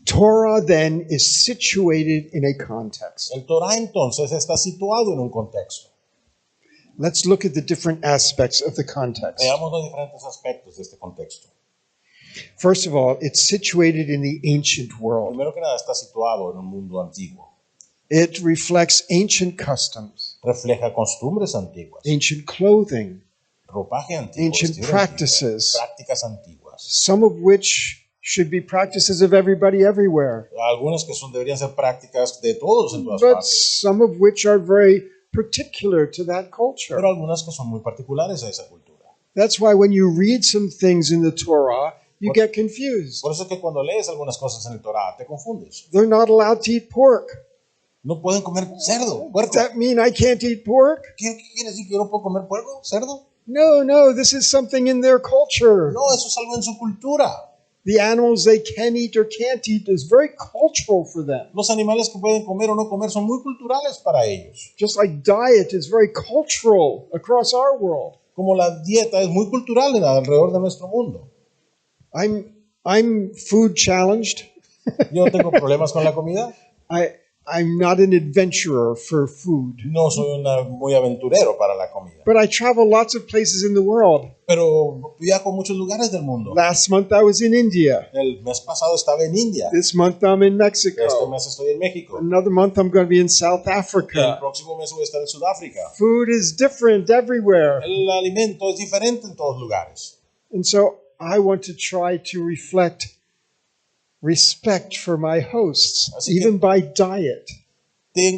Torah then is situated in a context. el Torah entonces está situado en un contexto. Let's look at the different aspects of the context. Veamos los diferentes aspectos de este contexto. First of all, it's situated in the ancient world. Primero que nada está situado en un mundo antiguo. It reflects ancient customs, Refleja costumbres antiguas, ancient clothing, ropaje antiguo, ancient vestido practices, antiguo, prácticas antiguas. some of which should be practices of everybody everywhere, Algunas que deberían ser prácticas de todos en todas but partes, some of which are very particular to that culture. pero algunas que son muy particulares a esa cultura. That's why when you read some things in the Torah, you get confused. Por eso es que cuando lees algunas cosas en el Torah te confundes. They're not allowed to eat pork. No pueden comer cerdo, Does puerco. that mean I can't eat pork? ¿Qué quiere decir que yo no puedo comer puerco, cerdo? No, this is something in their culture. No, eso es algo en su cultura. The animals they can eat or can't eat is very cultural for them. Los animales que pueden comer o no comer son muy culturales para ellos. Just like diet is very cultural across our world. Como la dieta es muy cultural alrededor de nuestro mundo. I'm food challenged. Yo tengo problemas con la comida. I'm not an adventurer for food, No soy muy aventurero para la comida, but I travel lots of places in the world. pero viajo a muchos lugares del mundo. Last month I was in India. El mes pasado estaba en India. This month I'm in Este Mexico. mes estoy en México. Another month I'm going to be in South El Africa. próximo mes voy a estar en Sudáfrica. Food is different everywhere. El alimento es diferente en todos lugares. And so I want to try to reflect respect for my hosts, Así que- even by diet.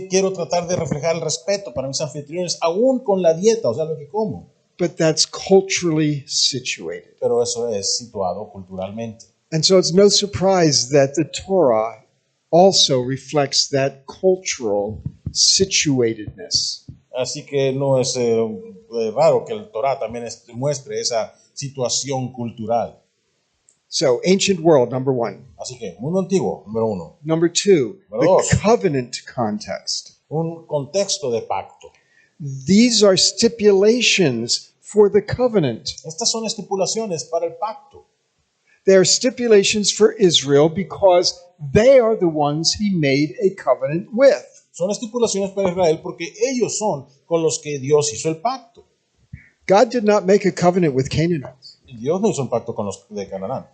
Quiero tratar de reflejar el respeto para mis anfitriones, aún con la dieta, o sea, lo que como. But that's culturally situated. Pero eso es situado culturalmente. And so it's no surprise that the Torah also reflects that cultural situatedness. Así que no es raro que el Torah también muestre esa situación cultural. So, ancient world, number one. Así que, mundo antiguo, número uno. Number two, Número the dos. covenant context. Un contexto de pacto. These are stipulations for the covenant. Estas son estipulaciones para el pacto. They are stipulations for Israel because they are the ones he made a covenant with. Son estipulaciones para Israel porque ellos son con los que Dios hizo el pacto. God did not make a covenant with Canaanites. Dios no hizo un pacto con los de Canaán.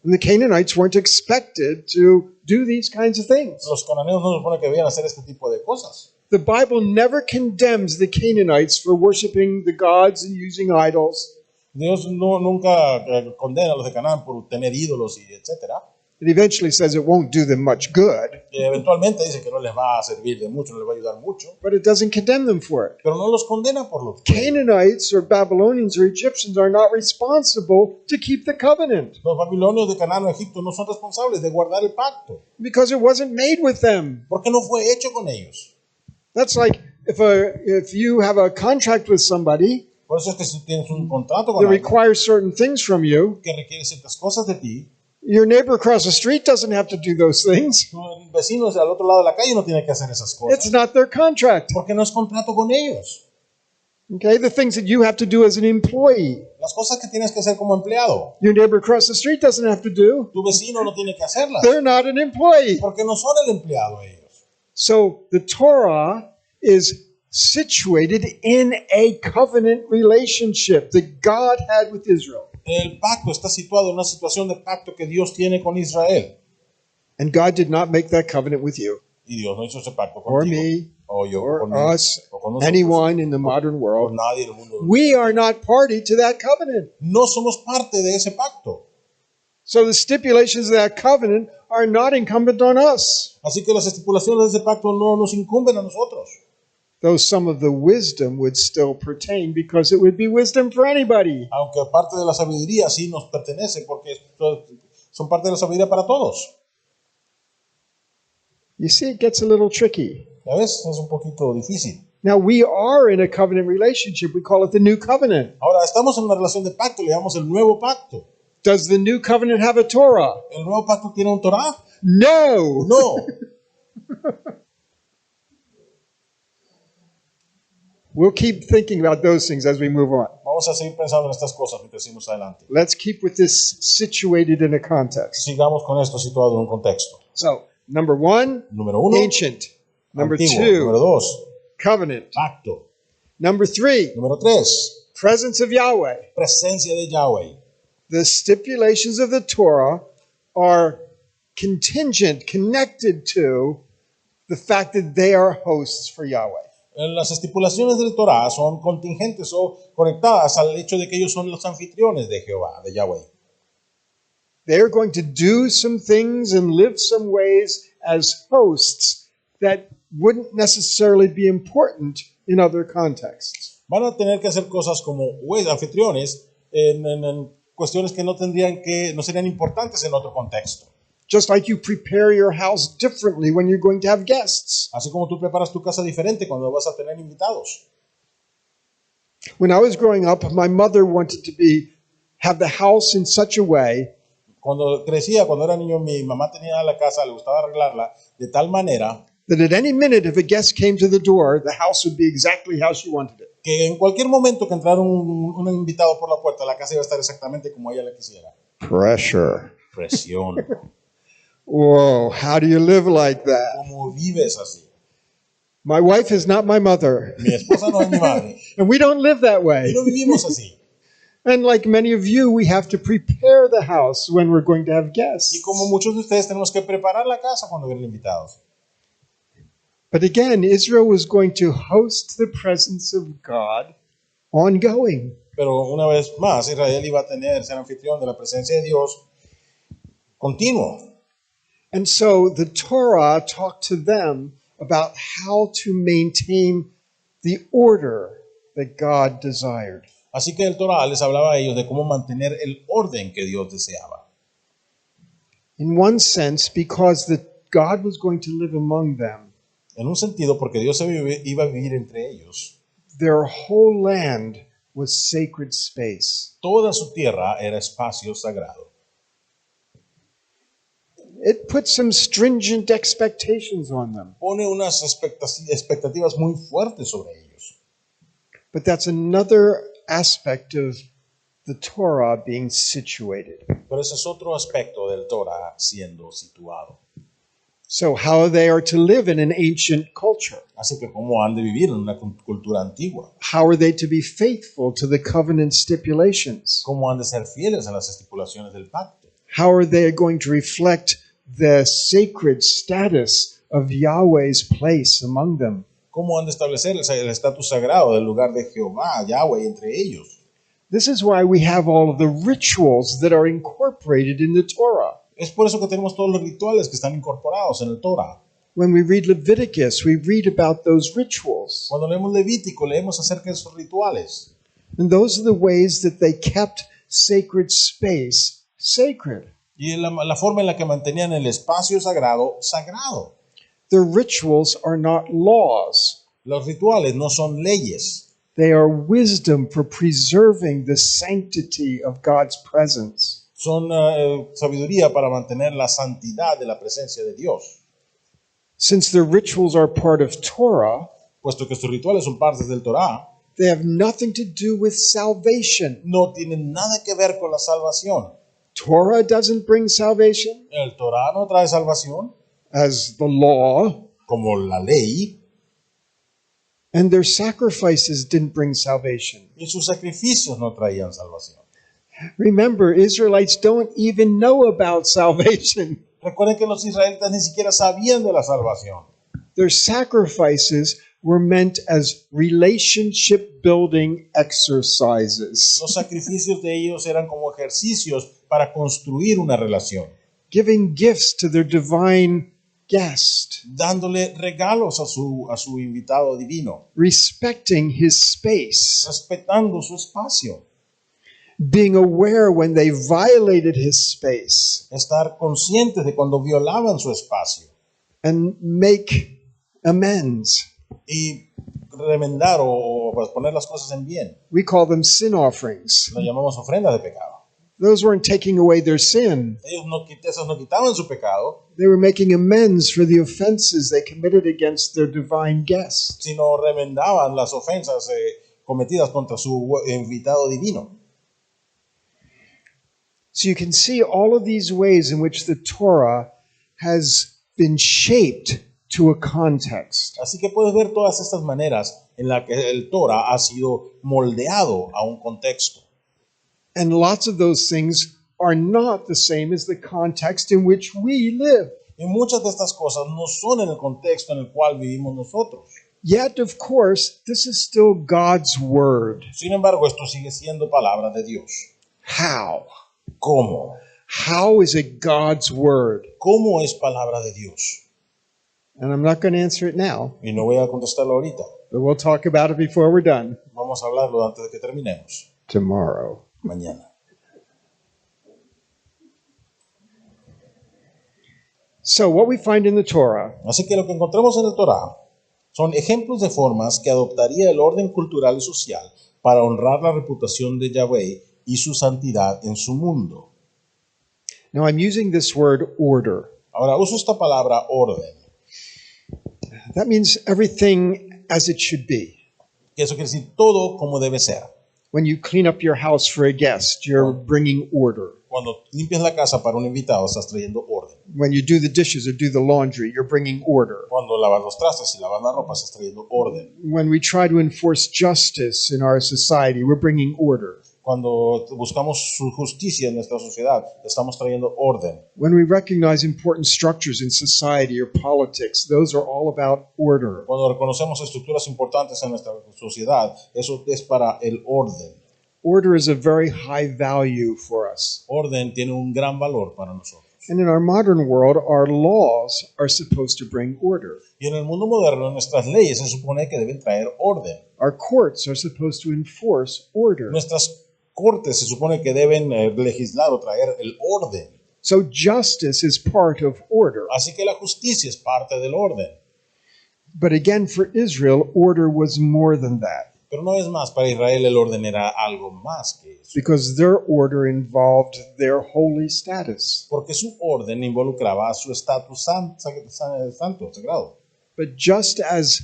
And the Canaanites weren't expected to do these kinds of things. Los cananeos no se supone que debían hacer este tipo de cosas. The Bible never condemns the Canaanites for worshiping the gods and using idols. Dios nunca condena a los de Canaán por tener ídolos y etcétera. It eventually says it won't do them much good, Eventualmente dice que no les va a servir de mucho, no les va a ayudar mucho, but it doesn't condemn them for it. pero no los condena por lo que Canaanites or Babylonians or Egyptians are not responsible to keep the covenant los babilonios de Canaán o Egipto no son responsables de guardar el pacto, because it wasn't made with them. porque no fue hecho con ellos. That's like if you have a contract with somebody Por eso es que si tienes un contrato that con alguien requires certain things from you, que requiere ciertas cosas de ti, your neighbor across the street doesn't have to do those things. tu vecino al otro lado de la calle no tiene que hacer esas cosas, It's not their contract. porque no es contrato con ellos. Okay, the things that you have to do as an employee, Las cosas que tienes que hacer como empleado, your neighbor across the street doesn't have to do. tu vecino no tiene que hacerlas, They're not an employee. porque no son el empleado ellos. So the Torah is situated in a covenant relationship that God had with Israel. El pacto está situado en una situación de pacto que Dios tiene con Israel. And God did not make that covenant with you Y Dios no hizo ese pacto or contigo. me O yo, or conmigo, us, o con nosotros, anyone in the modern o world. nadie del mundo. We are not party to that covenant. No somos parte de ese pacto. So the stipulations of that covenant are not incumbent on us. Así que las estipulaciones de ese pacto no nos incumben a nosotros. Though some of the wisdom would still pertain because it would be wisdom for anybody. Aunque parte de la sabiduría sí nos pertenece porque son parte de la sabiduría para todos. You see, it gets a little tricky. ¿Ya ves? Es un poquito difícil. Now, we are in a covenant relationship. We call it the new covenant. Ahora, estamos en una relación de pacto, le llamamos el nuevo pacto. Does the new covenant have a Torah? ¿El nuevo pacto tiene un Torah? No. No. We'll keep thinking about those things as we move on. Vamos a seguir pensando en estas cosas mientras seguimos adelante. Let's keep with this situated in a context. Sigamos con esto situado en un contexto. So, number one, Número uno, ancient. Number antiguo. Número two, dos, covenant. pacto. Number three, Número tres, presence of Yahweh. presencia de Yahweh. The stipulations of the Torah are contingent, connected to the fact that they are hosts for Yahweh. Las estipulaciones del Torah son contingentes o conectadas al hecho de que ellos son los anfitriones de Jehová, de Yahweh. They are going to do some things and live some ways as hosts that wouldn't necessarily be important in other contexts. Van a tener que hacer cosas como anfitriones en cuestiones que no serían importantes en otro contexto. Just like you prepare your house differently when you're going to have guests. Así como tú preparas tu casa diferente cuando vas a tener invitados. When I was growing up, my mother wanted to have the house in such a way Cuando era niño, mi mamá tenía la casa, le gustaba arreglarla de tal manera that at any minute, if a guest came to the door, the house would be exactly how she wanted it. que en cualquier momento que entrara un invitado por la puerta, la casa iba a estar exactamente como ella la quisiera. Pressure. Presión. Whoa, how do you live like that? ¿Cómo vives así? My wife is not my mother. Mi esposa no es mi madre. And we don't live that Y way. no vivimos así. And like many of you, we have to prepare the house when we're going to have Y guests. como muchos de ustedes tenemos que preparar la casa cuando vienen invitados. But again, Israel was going to host the presence of God ongoing. Pero una vez más, Israel iba a ser anfitrión de la presencia de Dios continuo. And so the Torah talked to them about how to maintain the order that God desired. Así que el Torah les hablaba a ellos de cómo mantener el orden que Dios deseaba. In one sense, because God was going to live among them, En un sentido, porque Dios iba a vivir entre ellos. their whole land was sacred space. Toda su tierra era espacio sagrado. It put some stringent expectations on them. Pone unas expectativas muy fuertes sobre ellos. But that's another aspect of the Torah being situated. Pero ese es otro aspecto del Torah siendo situado. So, how they are to live in an ancient culture? Así que cómo han de vivir en una cultura antigua. How are they to be faithful to the covenant stipulations? Cómo han de ser fieles a las estipulaciones del pacto. How are they going to reflect the sacred status of Yahweh's place among them? Cómo han de establecer el estatus sagrado del lugar de Jehová, Yahweh, entre ellos. This is why we have all of the rituals that are incorporated in the Torah. Es por eso que tenemos todos los rituales que están incorporados en el Torah. When we read Leviticus, we read about those rituals. Cuando leemos Levítico, leemos acerca de esos rituales. And those are the ways that they kept sacred space sacred. Y la forma en la que mantenían el espacio sagrado, sagrado. The rituals are not laws. Los rituales no son leyes. They are wisdom for preserving the sanctity of God's presence. Son sabiduría para mantener la santidad de la presencia de Dios. Since the rituals are part of Torah, Puesto que estos rituales son partes del Torah, they have nothing to do with salvation. no tienen nada que ver con la salvación. Torah doesn't bring salvation El Torah no trae salvación as the law, como la ley, and their sacrifices didn't bring salvation. y sus sacrificios no traían salvación. Remember, Israelites don't even know about salvation. Recuerden que los israelitas ni siquiera sabían de la salvación. Their sacrifices were meant as relationship building exercises, Los sacrificios de ellos eran como ejercicios para construir una relación, giving gifts to their divine guest, dándole regalos a su invitado divino, respecting his space, respetando su espacio, being aware when they violated his space, estar conscientes de cuando violaban su espacio and make amends. y remendar o pues, poner las cosas en bien. We call them sin offerings. Lo llamamos ofrenda de pecado. Those weren't taking away their sin. Esas no quitaban su pecado, They were making amends for the offenses they committed against their divine guest. sino remendaban las ofensas cometidas contra su invitado divino. So you can see all of these ways in which the Torah has been shaped to a context. Así que puedes ver todas estas maneras en las que el Torah ha sido moldeado a un contexto. And lots of those things are not the same as the context in which we live. Y muchas de estas cosas no son en el contexto en el cual vivimos nosotros. Yet, of course, this is still God's word. Sin embargo, esto sigue siendo palabra de Dios. How? ¿Cómo? How is it God's word? ¿Cómo es palabra de Dios? And I'm not going to answer it now, Y no voy a contestarlo ahorita. but we'll talk about it before we're done Vamos a hablarlo antes de que terminemos. tomorrow. Mañana. So, what we find in the Torah Así que lo que encontramos en el Torah son ejemplos de formas que adoptaría el orden cultural y social para honrar la reputación de Yahweh y su santidad en su mundo. Now, I'm using this word order. Ahora uso esta palabra orden, That means everything as it should be. que eso quiere decir todo como debe ser. When you clean up your house for a guest, you're bringing order. Cuando limpias la casa para un invitado, estás trayendo orden. When you do the dishes or do the laundry, you're bringing order. Cuando lavas los trastes y lavas la ropa, estás trayendo orden. When we try to enforce justice in our society, we're bringing order. Cuando buscamos su justicia en nuestra sociedad, estamos trayendo orden. When we recognize important structures in society or politics, those are all about order. Cuando reconocemos estructuras importantes en nuestra sociedad, eso es para el orden. Order is a very high value for us. Orden tiene un gran valor para nosotros. And in our modern world, our laws are supposed to bring order. Y en el mundo moderno, nuestras leyes se supone que deben traer orden. Our courts are supposed to enforce order. Nuestras cortes se supone que deben legislar o traer el orden. So justice is part of order. Así que la justicia es parte del orden. But again, for Israel, order was more than that, Pero una vez más, para Israel el orden era algo más que eso. because their order involved their holy status. Porque su orden involucraba su estatus santo, sagrado. But just as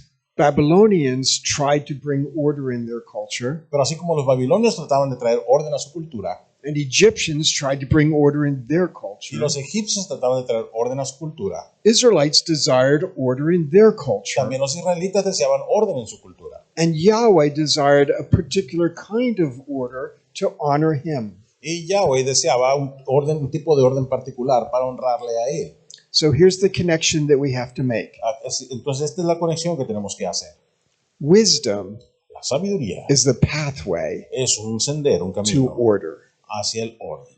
Babylonians tried to bring order in their culture, Pero así como los babilonios trataban de traer orden a su cultura, and Egyptians tried to bring order in their y culture, los egipcios trataban de traer orden a su cultura, Israelites desired order in their culture. también los israelitas deseaban orden en su cultura. And Yahweh desired a particular kind of order to honor him. Y Yahweh deseaba un tipo de orden particular para honrarle a él. So here's the connection that we have to make. Entonces esta es la conexión que tenemos que hacer. Wisdom La sabiduría is the pathway es un sendero, un to camino order. hacia el orden.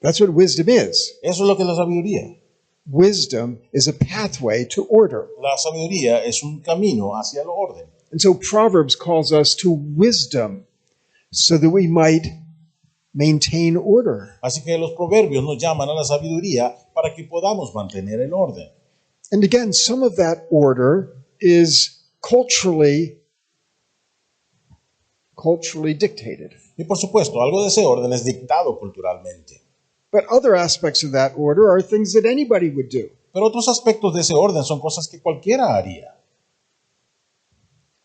That's what wisdom is. Eso es lo que es la sabiduría. Wisdom is a pathway to order. La sabiduría es un camino hacia el orden. And so Proverbs calls us to wisdom so that we might maintain order. Así que los proverbios nos llaman a la sabiduría para que podamos mantener el orden. And again, some of that order is culturally dictated. Y por supuesto, algo de ese orden es dictado culturalmente. But other aspects of that order are things that anybody would do. Pero otros aspectos de ese orden son cosas que cualquiera haría.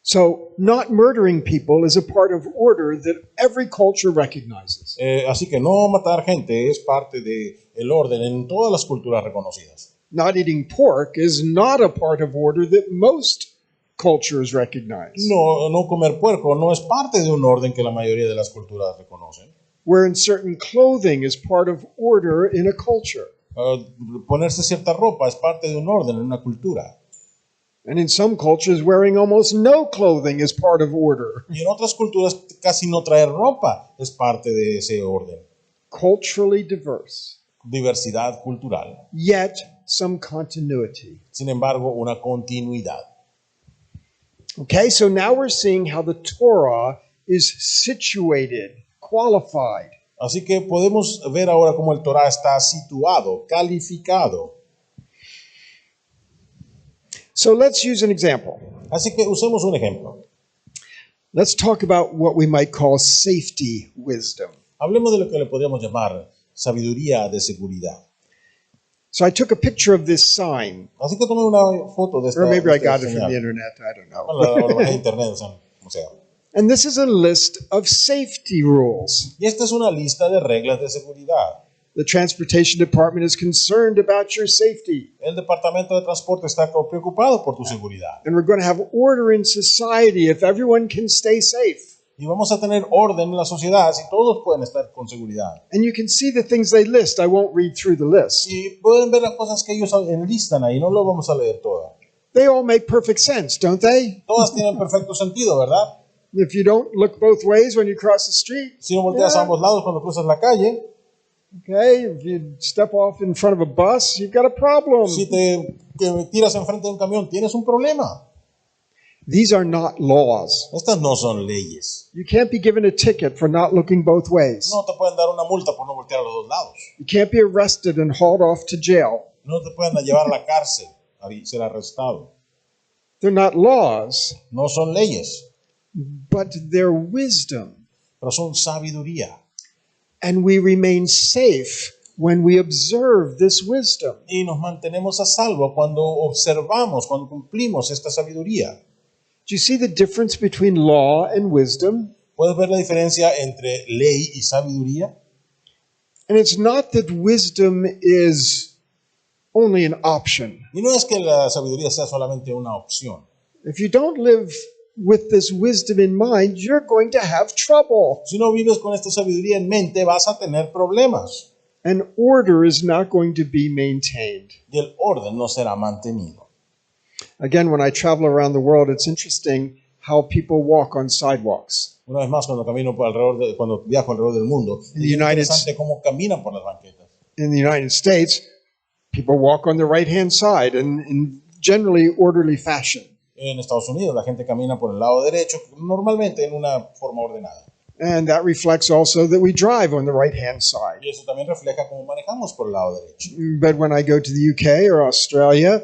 So, not murdering people is a part of order that every culture recognizes. Así que no matar gente es parte del orden en todas las culturas reconocidas. Not eating pork is not a part of order that most cultures recognize. No comer puerco no es parte de un orden que la mayoría de las culturas reconocen. Wearing certain clothing is part of order in a culture. Ponerse cierta ropa es parte de un orden en una cultura. And in some cultures, wearing almost no clothing is part of order. Y en otras culturas casi no traer ropa es parte de ese orden. Culturally diverse, Diversidad cultural. yet some continuity. Sin embargo, una continuidad. Okay, so now we're seeing how the Torah is situated, qualified. Así que podemos ver ahora cómo el Torah está situado, calificado. So let's use an example. Así que usemos un ejemplo. Let's talk about what we might call safety wisdom. Hablemos de lo que le podríamos llamar sabiduría de seguridad. So I took a picture of this sign, Así que tomé una foto de esta or maybe I esta got it from señal. the internet, I don't know. Bueno, la bajé de internet, o sea, como sea. And this is a list of safety rules. Y esta es una lista de reglas de seguridad. The Transportation Department is concerned about your safety. El Departamento de Transporte está preocupado por tu seguridad. And we're going to have order in society if everyone can stay safe. Y vamos a tener orden en la sociedad si todos pueden estar con seguridad. And you can see the things they list. I won't read through the list. Y pueden ver las cosas que ellos enlistan ahí, no lo vamos a leer todas. They all make perfect sense, don't they? Todas tienen perfecto sentido, ¿verdad? If you don't look both ways when you cross the street, Si no volteas a yeah. ambos lados cuando cruzas la calle, Okay, if you step off in front of a bus, you've got a problem. si te tiras enfrente de un camión, tienes un problema. These are not laws. Estas no son leyes. You can't be given a ticket for not looking both ways. No te pueden dar una multa por no voltear a los dos lados. You can't be arrested and hauled off to jail. No te pueden llevar a la cárcel a ser arrestado. They're not laws, No son leyes, but they're wisdom. pero son sabiduría. And we remain safe when we observe this wisdom. Y nos mantenemos a salvo cuando observamos, cuando cumplimos esta sabiduría. Do you see the difference between law and wisdom? ¿Puedes ver la diferencia entre ley y sabiduría? And it's not that wisdom is only an option. Y no es que la sabiduría sea solamente una opción. If you don't live with this wisdom in mind, you're going to have trouble. Si no vives con esta sabiduría en mente, vas a tener problemas. And order is not going to be maintained. Y el orden no será mantenido. Again, when I travel around the world, it's interesting how people walk on sidewalks. Una vez más, cuando viajo alrededor del mundo, es interesante cómo caminan por las banquetas. In the United States, people walk on the right-hand side in generally orderly fashion. En Estados Unidos, la gente camina por el lado derecho, normalmente en una forma ordenada. And that reflects also that we drive on the right-hand side. Y eso también refleja cómo manejamos por el lado derecho. But when I go to the UK or Australia,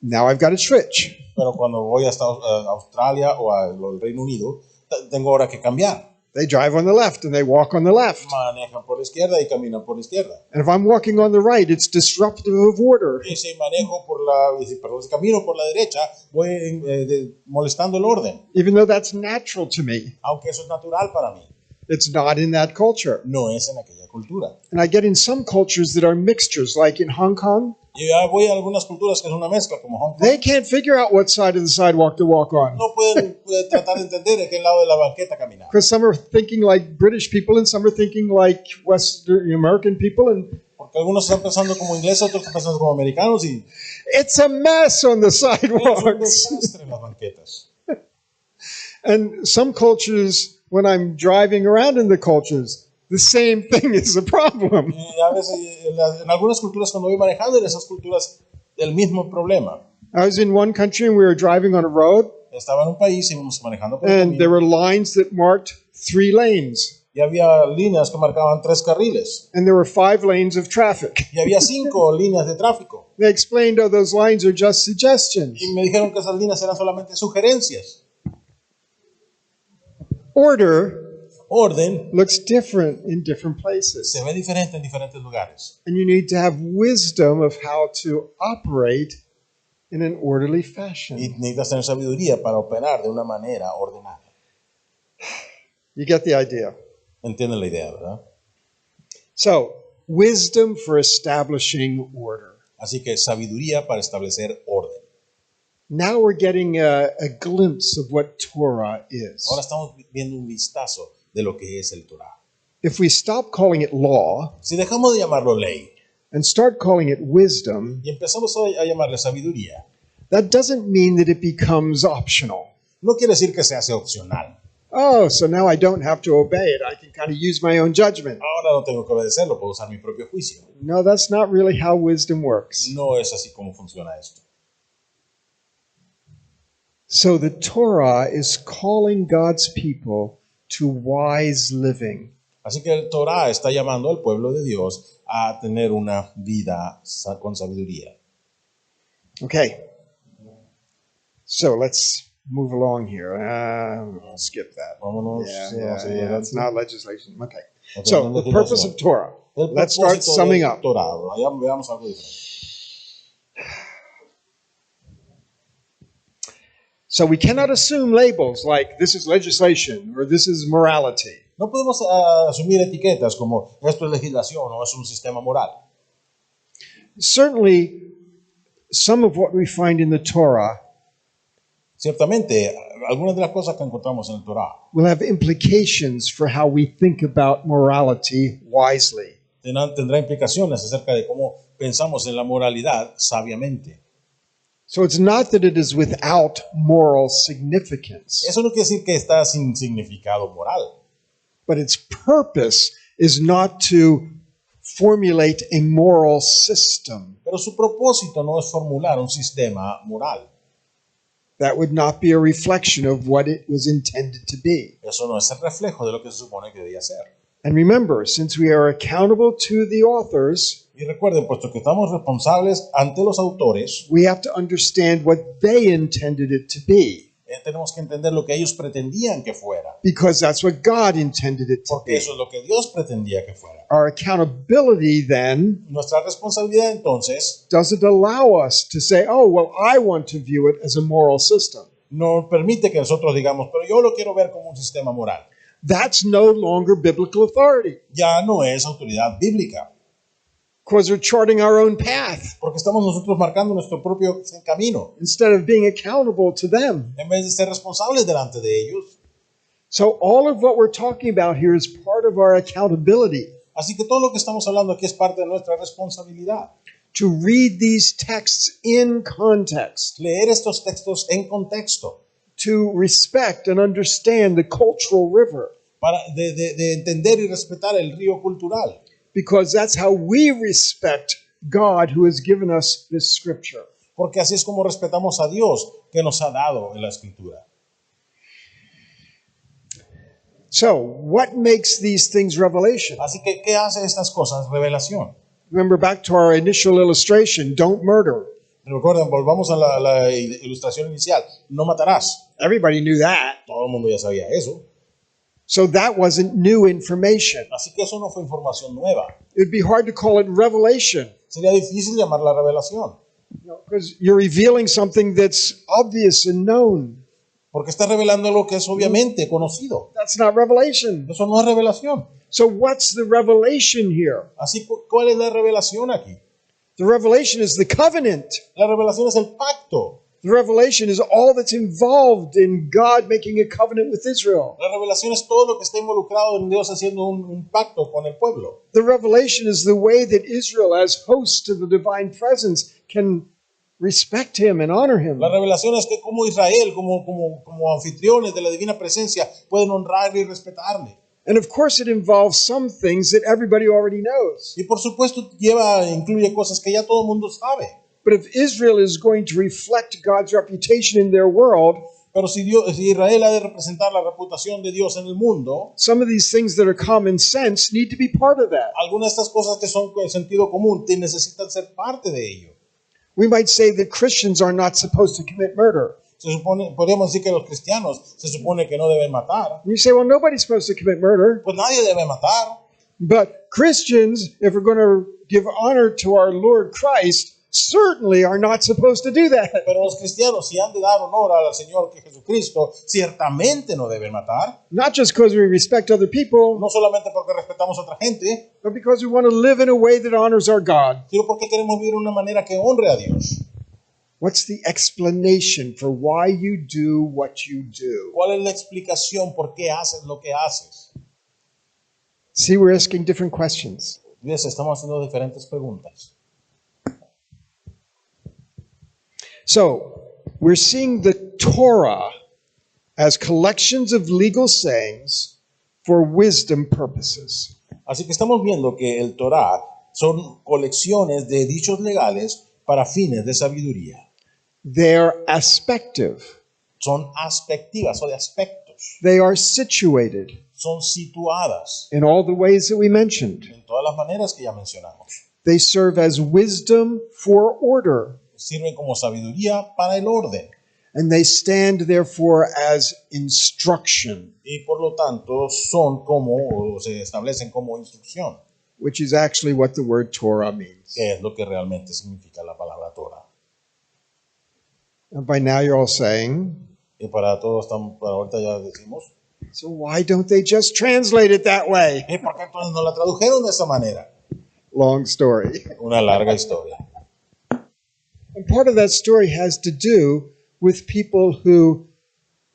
now I've got to switch. Pero cuando voy a Australia o al Reino Unido, tengo ahora que cambiar. They drive on the left and they walk on the left. Manejan por la izquierda y caminan por la izquierda. And if I'm walking on the right, it's disruptive of order. Y si camino por la derecha, voy molestando el orden. Even though that's natural to me, Aunque eso es natural para mí. it's not in that culture. No es en aquella cultura. And I get in some cultures that are mixtures, like in Hong Kong. Y ya voy a algunas culturas que es una mezcla, como Hong Kong. They can't figure out what side of the sidewalk to walk on. No pueden tratar de entender en qué lado de la banqueta caminar. Because some are thinking like British people and some are thinking like Western American people. And Porque algunos están pensando como ingleses, otros están pensando como americanos y it's a mess on the es un sidewalks. desastre en las banquetas. And some cultures, when I'm driving around in the cultures, the same thing is a problem. Y a veces en algunas culturas cuando voy manejando en esas culturas el mismo problema. I was in one country and we were driving on a road Estaba en un país y íbamos manejando por el and there camino were lines that marked 3 lanes y había líneas que marcaban 3 carriles and there were 5 lanes of traffic. y había 5 líneas de tráfico. They explained, oh, those lines are just suggestions. Y me dijeron que esas líneas eran solamente sugerencias. Order Orden looks different in different places. se ve diferente en diferentes lugares. And you need to have wisdom of how to operate in an orderly fashion. Y necesitas tener sabiduría para operar de una manera ordenada. You get the idea. ¿Entienden la idea, verdad? So, wisdom for establishing order. Así que sabiduría para establecer orden. Now we're getting a glimpse of what Torah is. Ahora estamos viendo un vistazo de lo que es el Torah. If we stop calling it law Si dejamos de llamarlo ley and start calling it wisdom, y empezamos a llamarle sabiduría, that doesn't mean that it becomes optional. no quiere decir que se hace opcional. Oh, so now I don't have to obey it. I can kind of use my own judgment. Ahora no tengo que obedecerlo, puedo usar mi propio juicio. No, that's not really how wisdom works. No es así como funciona esto. So the Torah is calling God's people to wise living. Así que el Torah está llamando al pueblo de Dios a tener una vida con sabiduría. Okay. So let's move along here. I'll skip that. Vámonos. Yeah, that's not legislation. Okay. Ok, So no the purpose of Torah. El Let's start propósito summing del up. Torah. Veamos algo diferente. So we cannot assume labels like this is legislation or this is morality. No podemos asumir etiquetas como esto es legislación o es un sistema moral. Certainly, some of what we find in the Torah Ciertamente, algunas de las cosas que encontramos en el Torah will have implications for how we think about morality wisely. tendrá implicaciones acerca de cómo pensamos en la moralidad sabiamente. So it's not that it is without moral significance, Eso no quiere decir que está sin significado moral, but its purpose is not to formulate a moral system. pero su propósito no es formular un sistema moral. That would not be a reflection of what it was intended to be. Eso no es el reflejo de lo que se supone que debía ser. And remember, since we are accountable to the authors, Y recuerden, puesto que estamos responsables ante los autores, we have to understand what they intended it to be, tenemos que entender lo que ellos pretendían que fuera, because that's what God intended it to porque be. eso es lo que Dios pretendía que fuera. Our accountability then Nuestra responsabilidad entonces doesn't allow us to say, oh, well, I want to view it as a moral system. no permite que nosotros digamos, pero yo lo quiero ver como un sistema moral. that's no longer biblical authority ya no es autoridad bíblica, because we're charting our own path porque estamos nosotros marcando nuestro propio camino, instead of being accountable to them. en vez de ser responsables delante de ellos. So all of what we're talking about here is part of our accountability Así que todo lo que estamos hablando aquí es parte de nuestra responsabilidad. to read these texts in context, Leer estos textos en contexto, to respect and understand the cultural river, de entender y respetar el río cultural, because that's how we respect God who has given us this scripture. porque así es como respetamos a Dios que nos ha dado en la Escritura. So, what makes these things revelation? Así que, ¿qué hace estas cosas? Revelación. Remember back to our initial illustration, don't murder. Recuerden, volvamos a la ilustración inicial. No matarás. Everybody knew that. Todo el mundo ya sabía eso. So that wasn't new information. Así que eso no fue información nueva. It'd be hard to call it revelation Sería difícil llamarla revelación, because you're revealing something that's obvious and known. porque está revelando lo que es obviamente conocido. That's not revelation. Eso no es revelación. So what's the revelation here? Así, ¿cuál es la revelación aquí? The revelation is the covenant. La revelación es el pacto. The revelation is all that's involved in God making a covenant with Israel. La revelación es todo lo que está involucrado en Dios haciendo un pacto con el pueblo. The revelation is the way that Israel, as host to the divine presence, can respect him and honor him. La revelación es que como Israel, como anfitriones de la divina presencia, pueden honrarle y respetarle. And of course, it involves some things that everybody already knows. Y por supuesto incluye cosas que ya todo el mundo sabe. But if Israel is going to reflect God's reputation in their world, Pero si Israel ha de representar la reputación de Dios en el mundo, some of these things that are common sense need to be part of that. algunas de estas cosas que son de sentido común necesitan ser parte de ello. We might say that Christians are not supposed to commit murder. Podríamos decir que los cristianos se supone que no deben matar. And you say, well, nobody's supposed to commit murder. Pues nadie debe matar. But Christians, if we're going to give honor to our Lord Christ, certainly are not supposed to do that. Pero los cristianos, si han de dar honor al Señor que Jesucristo, ciertamente no deben matar. Not just because we respect other people, No solamente porque respetamos a otra gente, but because we want to live in a way that honors our God. sino porque queremos vivir de una manera que honre a Dios. What's the explanation for why you do what you do? ¿Cuál es la explicación por qué haces lo que haces? See, we're asking different questions. ¿Ves? Estamos haciendo diferentes preguntas. So, we're seeing the Torah as collections of legal sayings for wisdom purposes. Así que estamos viendo que el Torah son colecciones de dichos legales para fines de sabiduría. They're aspective. Son aspectivas o de aspectos. They are situated Son situadas in all the ways that we mentioned. en todas las maneras que ya mencionamos. They serve as wisdom for order, Sirven como sabiduría para el orden and they stand therefore as instruction, y por lo tanto son como, o se establecen como instrucción, which is actually what the word Torah means. que es lo que realmente significa la palabra Torah. And by now you're all saying, Y para todos, para ahorita ya decimos, so why don't they just translate it that way? ¿y por qué entonces no la tradujeron de esa manera? Long story. Una larga historia. And part of that story has to do with people who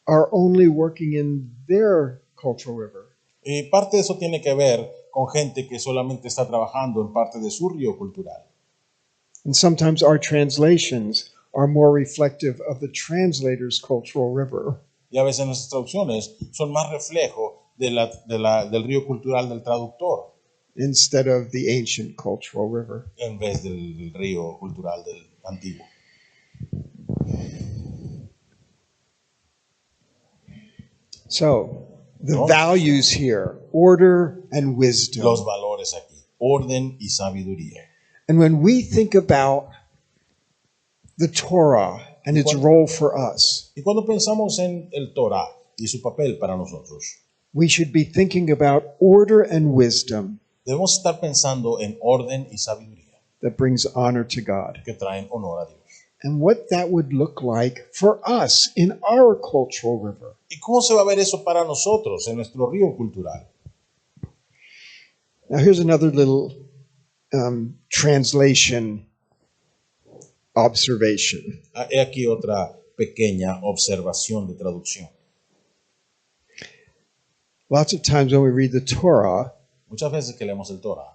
are only working in their cultural river. Y parte de eso tiene que ver con gente que solamente está trabajando en parte de su río cultural. And sometimes our translations are more reflective of the translator's cultural river. Y a veces nuestras traducciones son más reflejo del río cultural del traductor Instead of the ancient cultural river. en vez del río cultural del antiguo. So, the No. values here, order and wisdom. Los valores aquí, orden y sabiduría. And when we think about the Torah and its role for us, Y cuando pensamos en el Torah y su papel para nosotros, we should be thinking about order and wisdom debemos estar pensando en orden y sabiduría that brings honor to God. que traen honor a Dios. and what that would look like for us in our cultural river. ¿Y cómo se va a ver eso para nosotros en nuestro río cultural? Now, here's another little translation observation. He aquí otra pequeña observación de traducción. Lots of times when we read the Torah, Muchas veces que leemos el Torah,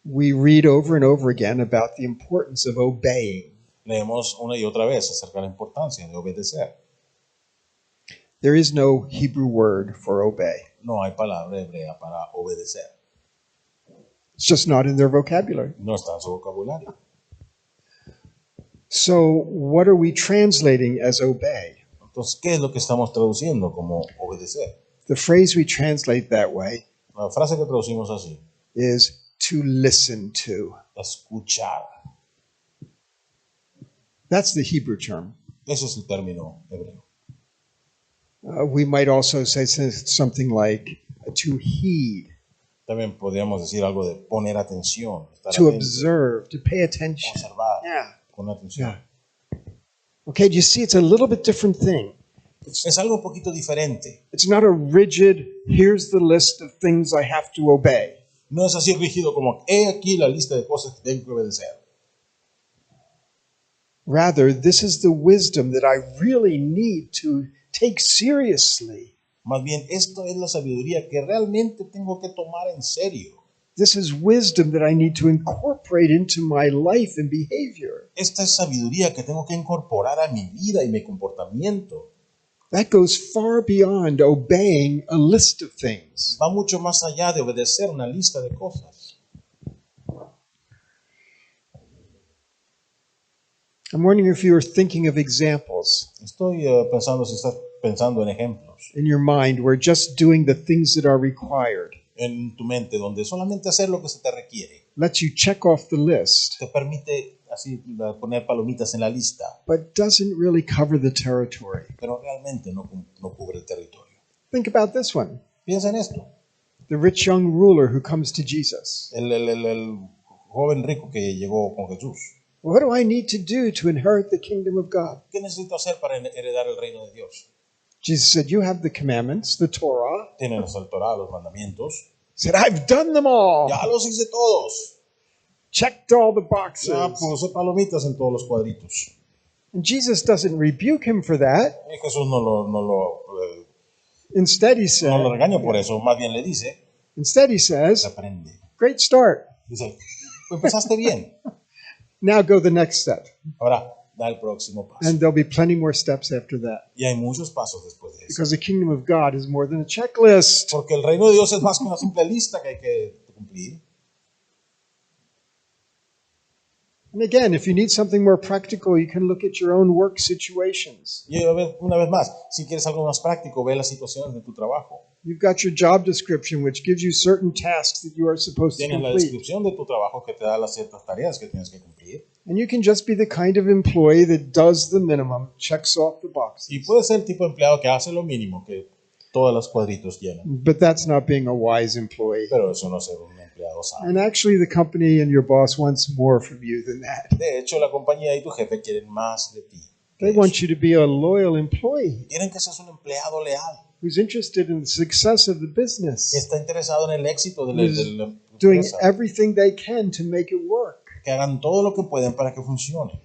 we read over and over again about the importance of obeying. leemos una y otra vez acerca de la importancia de obedecer. There is no Hebrew word for obey. No hay palabra hebrea para obedecer. It's just not in their vocabulary. No está en su vocabulario. So, what are we translating as obey? Entonces, ¿qué es lo que estamos traduciendo como obedecer? The phrase we translate that way La frase que traducimos así, is to listen to. escuchar. That's the Hebrew term. Ese es el término hebreo. We might also say something like to heed, También podríamos decir algo de poner atención, estar to atento, observe, to pay attention. observar, Yeah. con atención. Okay, do you see it's a little bit different thing? Es algo un poquito diferente. It's not a rigid, here's the list of things I have to obey. No es así rígido como, he aquí la lista de cosas que tengo que obedecer. Rather, this is the wisdom that I really need to take seriously. Más bien, esto es la sabiduría que realmente tengo que tomar en serio. This is wisdom that I need to incorporate into my life and behavior. Esta es sabiduría que tengo que incorporar a mi vida y mi comportamiento. That goes far beyond obeying a list of things. Va mucho más allá de obedecer una lista de cosas. I'm wondering if you are thinking of examples Estoy pensando si estás pensando en ejemplos in your mind where just doing the things that are required en tu mente donde solamente hacer lo que se te requiere lets you check off the list, te permite así poner palomitas en la lista, but doesn't really cover the territory. pero realmente no cubre el territorio. Think about this one. Piensa en esto. The rich young ruler who comes to Jesus. El joven rico que llegó con Jesús. What do I need to do to inherit the kingdom of God? ¿Qué necesito hacer para heredar el reino de Dios? Jesus said, you have the commandments, the Torah. Tienen el Torah, los mandamientos. He said, I've done them all. Ya los hice todos. Checked all the boxes. Ya puse palomitas en todos los cuadritos. And Jesus doesn't rebuke him for that. Y Jesús no lo Instead, he said, regaña por eso, más bien le dice, instead he says, reprende. great start. Dice, empezaste bien, Now go the next step. ahora da el próximo paso. And there'll be plenty more steps after that. Y hay muchos pasos después de eso. Because the kingdom of God is more than a checklist. Porque el reino de Dios es más que una simple lista que hay que cumplir. And again, if you need something more practical, you can look at your own work situations. Y una vez más, si quieres algo más práctico, ve las situaciones de tu trabajo. You've got your job description, which gives you certain tasks that you are supposed to Tienes la complete. descripción de tu trabajo que te da las ciertas tareas que tienes que cumplir. And you can just be the kind of employee that does the minimum, checks off the boxes. Y puedes ser el tipo de empleado que hace lo mínimo, que todos los cuadritos llenan. But that's not being a wise employee. Pero eso no es ser un empleado sabio. And actually, the company and your boss wants more from you than that. De hecho, la compañía y tu jefe quieren más de ti. They want you to be a loyal employee Quieren que seas un empleado leal, who's interested in the success of the que business, está interesado en el éxito de Who's la doing empresa, everything they can to make it work. que hagan todo lo que pueden para que funcione.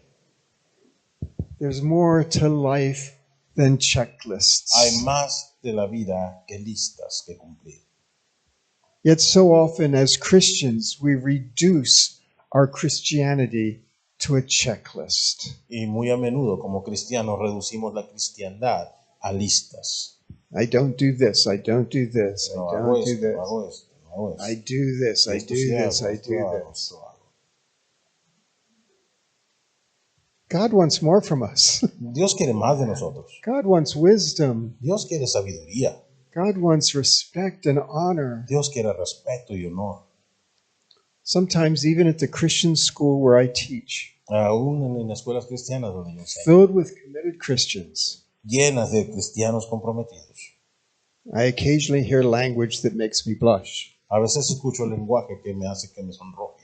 There's more to life than checklists. Hay más de la vida que listas que cumplir. Yet so often as Christians, we reduce our Christianity to a checklist. Y muy a menudo, como cristianos, reducimos la cristiandad a listas. I don't do this, I don't do this, I No don't hago do esto, no this. hago esto, no hago esto. I do this, I Esto do sí this, hago, I esto do hago, this. esto hago. God wants more from us. Dios quiere más de nosotros. God wants wisdom. Dios quiere sabiduría. God wants respect and honor. Dios quiere respeto y honor. Sometimes even at the Christian school where I teach, Aún en escuelas cristianas donde yo enseño, filled with committed Christians, llenas de cristianos comprometidos. I occasionally hear language that makes me blush. A veces escucho el lenguaje que me hace que me sonroje.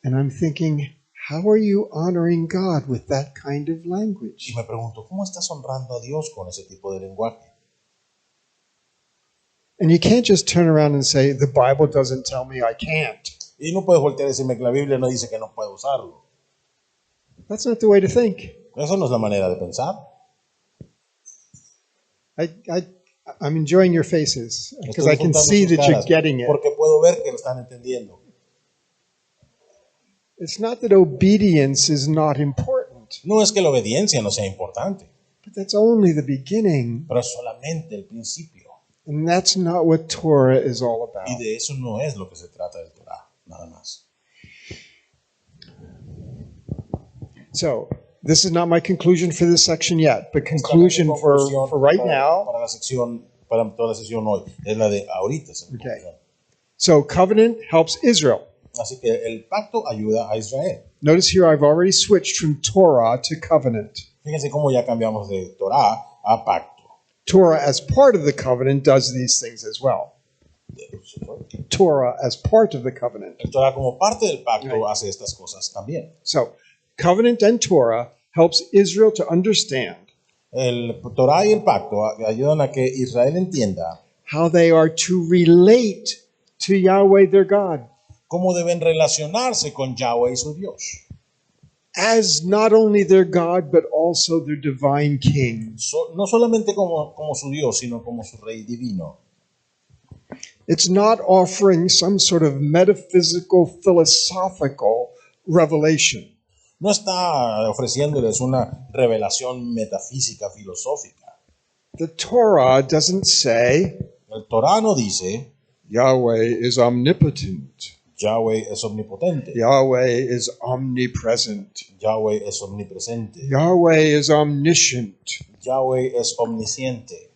And I'm thinking, how are you honoring God with that kind of language? Y me pregunto, ¿cómo estás honrando a Dios con ese tipo de lenguaje? And you can't just turn around and say, the Bible doesn't tell me I can't. Y no puedes voltear a decirme que la Biblia no dice que no puedo usarlo. That's not the way to think. Eso no es la manera de pensar. I'm enjoying your faces because Estoy I can disfrutando see sus that you're caras getting it. porque puedo ver que lo están entendiendo. It's not that obedience is not important, No es que la obediencia no sea importante, but that's only the beginning. pero es solamente el principio. And that's not what Torah is all about. Y de eso no es lo que se trata del Torah, nada más. So, this is not my conclusion for this section yet, but Esta no es mi conclusion conclusión for right para- now. Para la sección, para toda la sesión hoy, es la de ahorita. Es mi Okay. conclusión. So, covenant helps Israel. Así que el pacto ayuda a Israel. Notice here I've already switched from Torah to covenant. Fíjense cómo ya cambiamos de Torah a pacto. Torah, as part of the covenant, does these things as well. Torah, as part of the covenant. El Torah como parte del pacto Right. hace estas cosas también. So, covenant and Torah helps Israel to understand El Torah y el pacto ayudan a que Israel entienda how they are to relate to Yahweh their God cómo deben relacionarse con Yahweh y su Dios. as not only their God, but also their divine King. No solamente como su Dios, sino como su Rey divino. It's not offering some sort of metaphysical, philosophical revelation. No está ofreciéndoles una revelación metafísica, filosófica. The Torah doesn't say El Torah no dice Yahweh is omnipotent. Yahweh es omnipotente, Yahweh is omnipresent. Yahweh es omnipresente, Yahweh is omniscient. Yahweh es omnisciente.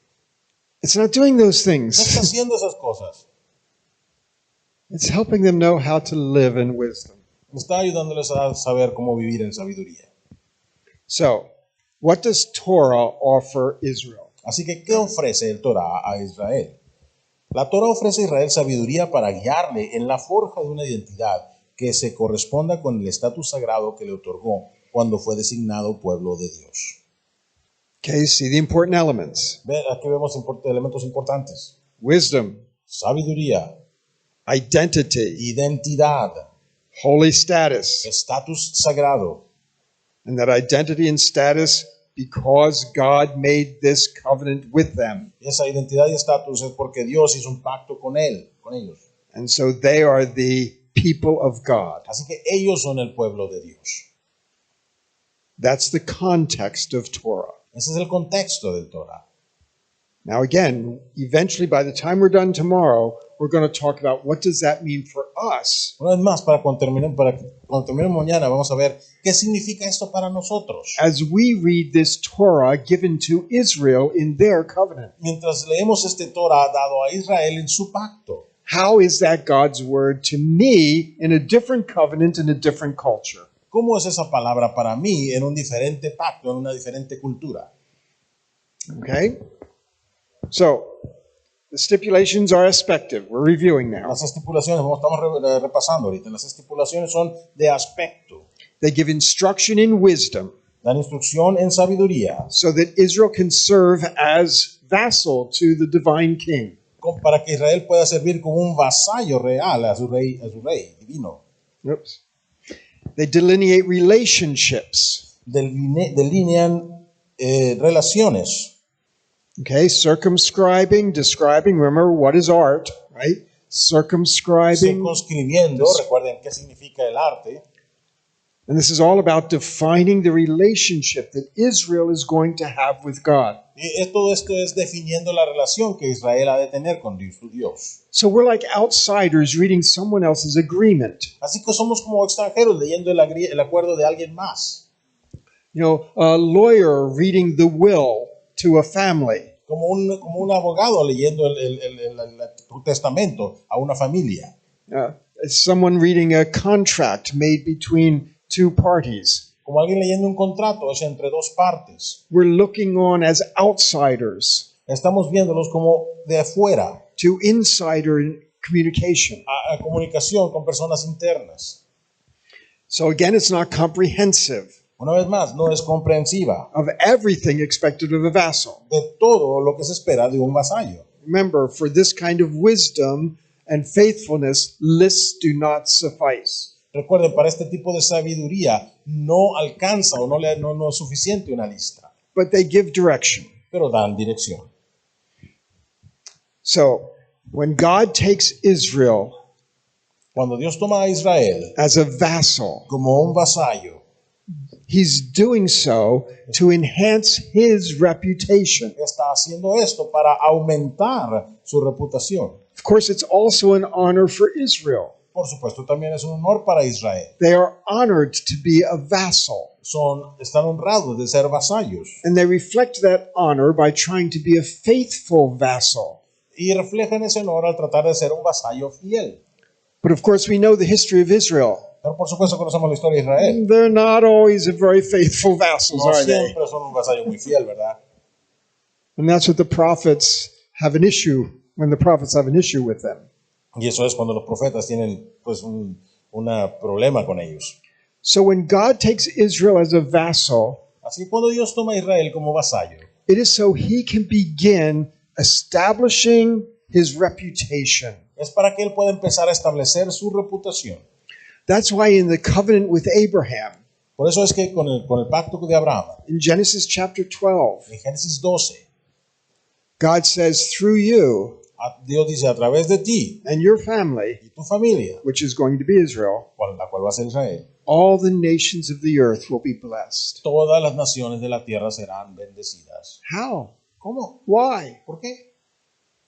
It's not doing those No está things. haciendo esas cosas. It's helping them know how to live in wisdom. Está ayudándoles a saber cómo vivir en sabiduría. So, what does Torah offer Israel? Así que, ¿qué ofrece el Torah a Israel? La Torah ofrece a Israel sabiduría para guiarle en la forja de una identidad que se corresponda con el estatus sagrado que le otorgó cuando fue designado pueblo de Dios. Okay, see the important elements. Aquí vemos elementos importantes. Wisdom, Sabiduría, identity, identidad, holy status. estatus sagrado. And that identity and status because God made this covenant with them. Y esa identidad y estatus es porque Dios hizo un pacto con ellos. And so they are the people of God. Así que ellos son el pueblo de Dios. That's the context of Torah. Ese es el contexto del Torah. Now again, eventually by the time we're done tomorrow, we're going to talk about what does that mean for us. Una vez más, cuando terminemos mañana, vamos a ver qué significa esto para nosotros. As we read this Torah given to Israel in their covenant. Mientras leemos este Torah dado a Israel en su pacto. How is that God's word to me in a different covenant in a different culture? ¿Cómo es esa palabra para mí en un diferente pacto, en una diferente cultura? Okay? So, the stipulations are aspective. We're reviewing now. Las estipulaciones, como estamos repasando ahorita, las estipulaciones son de aspecto. They give instruction in wisdom Dan instrucción en sabiduría so that Israel can serve as vassal to the divine king. para que Israel pueda servir como un vasallo real a su rey divino. Oops. They delineate relationships. Delinean relaciones. Okay, circumscribing, describing. Remember, what is art, right? Circumscribing. Circunscribiendo, recuerden qué significa el arte. And this is all about defining the relationship that Israel is going to have with God. Y todo esto es definiendo la relación que Israel ha de tener con su Dios. So we're like outsiders reading someone else's agreement. Así que somos como extranjeros leyendo el acuerdo de alguien más. You know, a lawyer reading the will to a family. Como un abogado leyendo el testamento a una familia. Someone reading a contract made between two parties. Como alguien leyendo un contrato hecho entre dos partes. We're looking on as outsiders Estamos viéndolos como de afuera, to insider communication. a comunicación con personas internas. So again, it's not comprehensive Una vez más, no es comprensiva of everything expected of a vassal. de todo lo que se espera de un vasallo. Remember, for this kind of wisdom and faithfulness, lists do not suffice. Recuerden, para este tipo de sabiduría no alcanza o no es suficiente una lista, But they give direction. pero dan dirección. So when God takes Israel Cuando Dios toma a Israel as a vassal, como un vasallo, he's doing so to enhance his reputation. está haciendo esto para aumentar su reputación. Of course, it's also an honor for Israel. Por supuesto, también es un honor para Israel. They are honored to be a vassal. Están honrados de ser vasallos And they reflect that honor by trying to be a faithful vassal. y reflejan ese honor al tratar de ser un vasallo fiel. But of course, we know the history of Israel. Pero por supuesto conocemos la historia de Israel. They're not always a very faithful vassals, No are they? siempre son un vasallo muy fiel, ¿verdad? And that's what the prophets have an issue, when the prophets have an issue with them. Y eso es cuando los profetas tienen pues un problema con ellos. So when God takes Israel as a vassal, Así que cuando Dios toma a Israel como vasallo, it is so he can begin establishing his reputation. es para que él pueda empezar a establecer su reputación. That's why in the covenant with Abraham, Por eso es que con el pacto de Abraham, in Genesis chapter 12, en Génesis 12, God says, through you Dios dice, a través de ti and your family, y tu familia, which is going to be Israel, la cual va a ser Israel, all the nations of the earth will be blessed. todas las naciones de la tierra serán bendecidas. How? ¿Cómo? Why? ¿Por qué?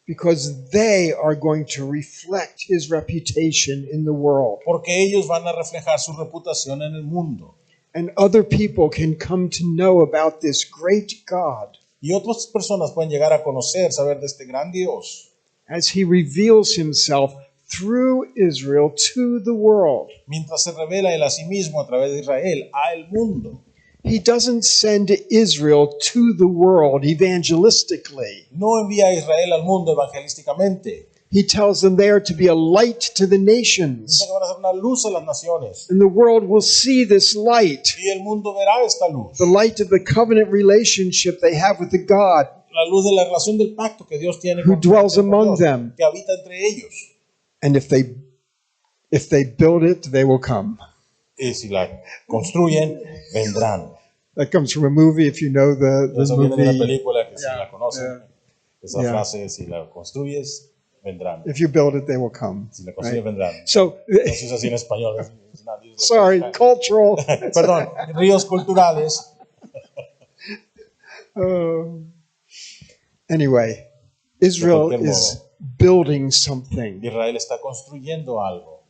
Because they are going to reflect his reputation in the world. Porque ellos van a reflejar su reputación en el mundo. And other people can come to know about this great God Y otras personas pueden llegar a conocer, saber de este gran Dios, as he reveals himself through Israel to the world. mientras se revela él a sí mismo a través de Israel al mundo. He doesn't send Israel to the world evangelistically. No envía a Israel al mundo evangelísticamente. He tells them they are to be a light to the nations. Dice que van a ser una luz a las naciones. And the world will see this light, Y el mundo verá esta luz. the light of the covenant relationship they have with the God La luz de la relación del pacto que Dios tiene who con dwells con among Dios, them. que habita entre ellos. And if they build it, they will come. Y si la construyen, vendrán. That comes from a movie, if you know the Eso viene de una movie. película que si Yeah, la conocen, esa yeah. frase, si la construyes, vendrán. If you build it, they will come. Si la construyes, Right? vendrán. So, No sé si es así en español. It's not used like sorry, that. cultural. Perdón, ríos culturales. Anyway, Israel De cualquier is building something, Israel está construyendo algo,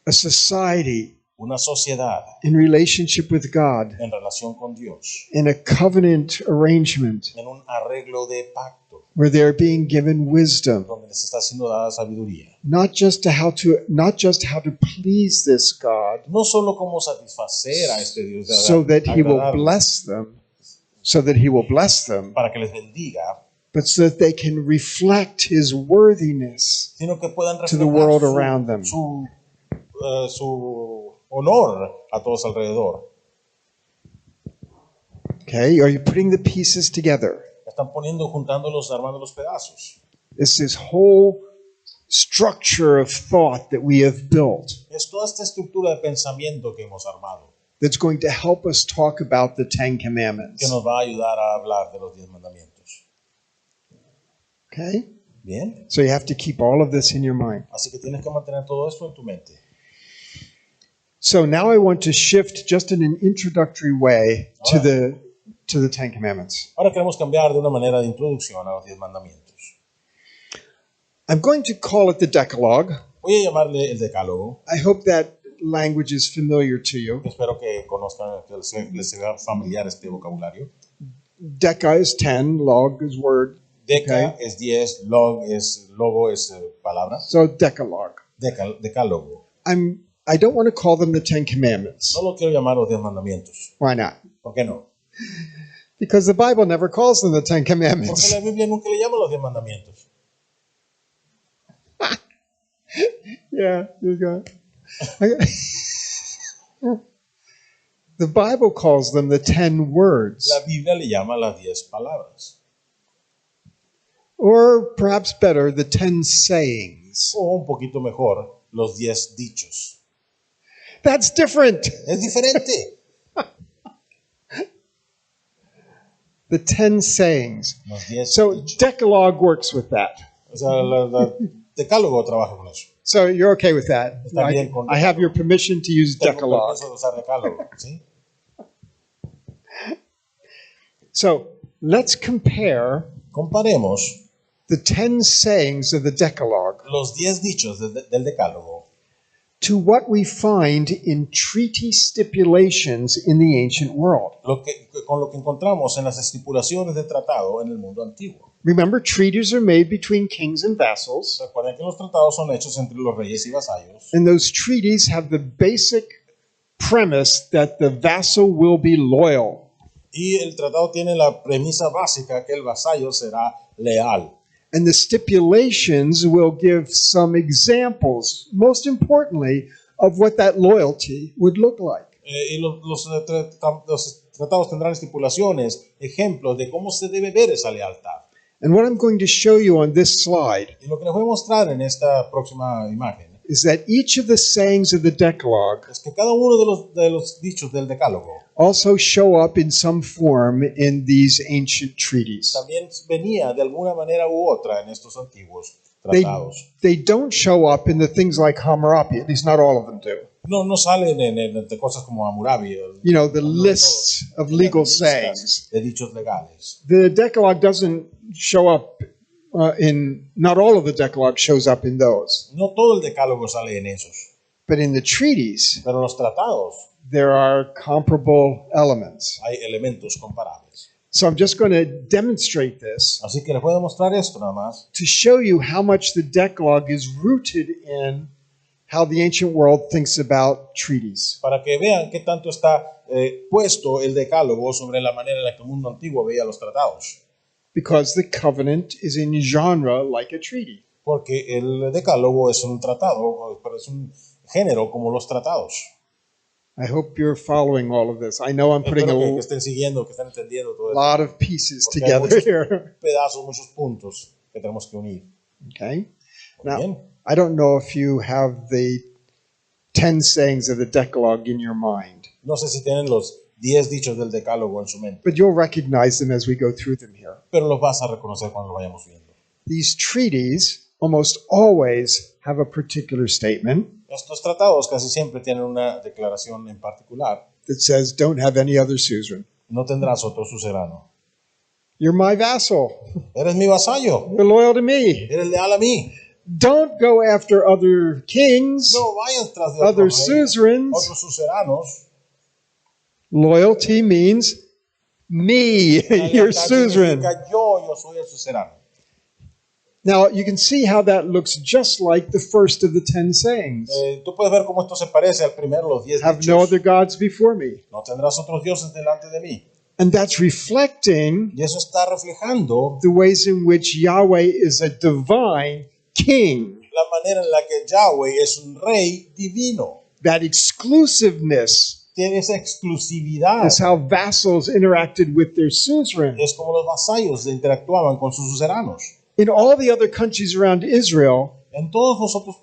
a society una sociedad in relationship with God, en relación con Dios, in a covenant arrangement en un arreglo de pacto, where they're being given wisdom, donde les está siendo dada sabiduría. not just how to please this God, No solo cómo satisfacer a este Dios, de so that he will agradarle, bless them, para que les bendiga, but so that they can reflect his worthiness. sino que puedan To the world reflejar around them. su honor a todos alrededor. Okay, are you putting the pieces together? Están juntándolos, armando los pedazos. It's this whole structure of thought that we have built Es toda esta estructura de pensamiento que hemos armado, that's going to help us talk about the Ten que Commandments. nos va a ayudar a hablar de los 10 mandamientos. Okay? Bien, So you have to keep all of this in your mind. así que tienes que mantener todo esto en tu mente. So now I want to shift just in an introductory way to the Ten Commandments. Ahora queremos cambiar de una manera de introducción a los 10 mandamientos. I'm going to call it the Decalogue. Voy a llamarle el decálogo. I hope that language is familiar to you. Espero que conozcan, que les sea familiar este vocabulario. Deca is 10, log is word. Deca Okay. es 10, logo es palabra. So Decalogue. Decálogo. I don't want to call them the Ten Commandments. No lo quiero llamar los 10 mandamientos. Why not? ¿Por qué no? Because the Bible never calls them the Ten Porque Commandments. la Biblia nunca le llama los 10 mandamientos. Yeah, you got. The Bible calls them the 10 words, La Biblia le llama las 10 palabras. or perhaps better, the 10 sayings. O un poquito mejor, los 10 dichos. That's different. Es diferente. The 10 sayings. Los 10 So dichos. Decalogue works with that. O sea, la decálogo trabaja con eso. So you're okay with that. Está bien con I have your permission to use Tengo Decalogue. permiso de usar decálogo, ¿sí? So let's compare Comparemos the 10 sayings of the Decalogue los 10 dichos del decálogo to what we find in treaty stipulations in the ancient world. con lo que encontramos en las estipulaciones de tratado en el mundo antiguo. Remember, treaties are made between kings and vassals, Recuerden que los tratados son hechos entre los reyes y vasallos. and those treaties have the basic premise that the vassal will be loyal. Y el tratado tiene la premisa básica que el vasallo será leal. And the stipulations will give some examples, most importantly, of what that loyalty would look like. Y los tratados tendrán estipulaciones, ejemplos de cómo se debe ver esa lealtad. And what I'm going to show you on this slide Y lo que les voy a mostrar en esta próxima imagen is that each of the sayings of the Decalogue es que cada uno de los dichos del decálogo also show up in some form in these ancient treaties. también venía de alguna manera u otra en estos antiguos They, tratados. they don't show up in the things like Hammurabi, at least not all of them do. No salen de cosas como Hammurabi. You know, the lists of legal sayings. De dichos legales. The Decalogue doesn't show up not all of the Decalogue shows up in those. No todo el decálogo sale en esos, But in the treaties, pero en los tratados there are comparable elements. hay elementos comparables. So I'm just going to demonstrate this Así que les voy a mostrar esto nada más to show you how much the Decalogue is rooted in how the ancient world thinks about treaties. para que vean qué tanto está puesto el decálogo sobre la manera en la que el mundo antiguo veía los tratados. Because the covenant is in genre like a treaty. Porque el decálogo es un tratado, pero es un género como los tratados. I hope you're following all of this. I know I'm putting Espero que a estén siguiendo, que estén entendiendo todo esto. lot of pieces Porque hay together muchos here. pedazos, muchos puntos que tenemos que unir. Okay? Muy Now, bien. I don't know if you have the 10 sayings of the Decalogue in your mind, No sé si tienen los 10 dichos del decálogo en su mente, but you'll recognize them as we go through them here. pero los vas a reconocer cuando lo vayamos viendo. These treaties almost always have a particular statement Estos tratados casi siempre tienen una declaración en particular. that says, don't have any other suzerain. No tendrás otro suzerano. You're my vassal. Eres mi vasallo. You're loyal to me. Eres leal a mí. Don't go after other kings, No vayas tras de other otros reyes, suzerains. otros suzeranos. Loyalty means me, your Lealtad suzerain. significa yo soy el suzerano. Now, you can see how that looks just like the first of the 10 sayings. Tú puedes ver cómo esto se parece al primero de los 10 Have dichos. no other gods before me. No tendrás otros dioses delante de mí. And that's reflecting Y eso está reflejando the ways in which Yahweh is a divine king. la manera en la que Yahweh es un rey divino. That exclusiveness Tiene esa exclusividad. is how vassals interacted with their suzerain. Es como los vasallos interactuaban con sus suzeranos. In all the other countries around Israel, En todos los otros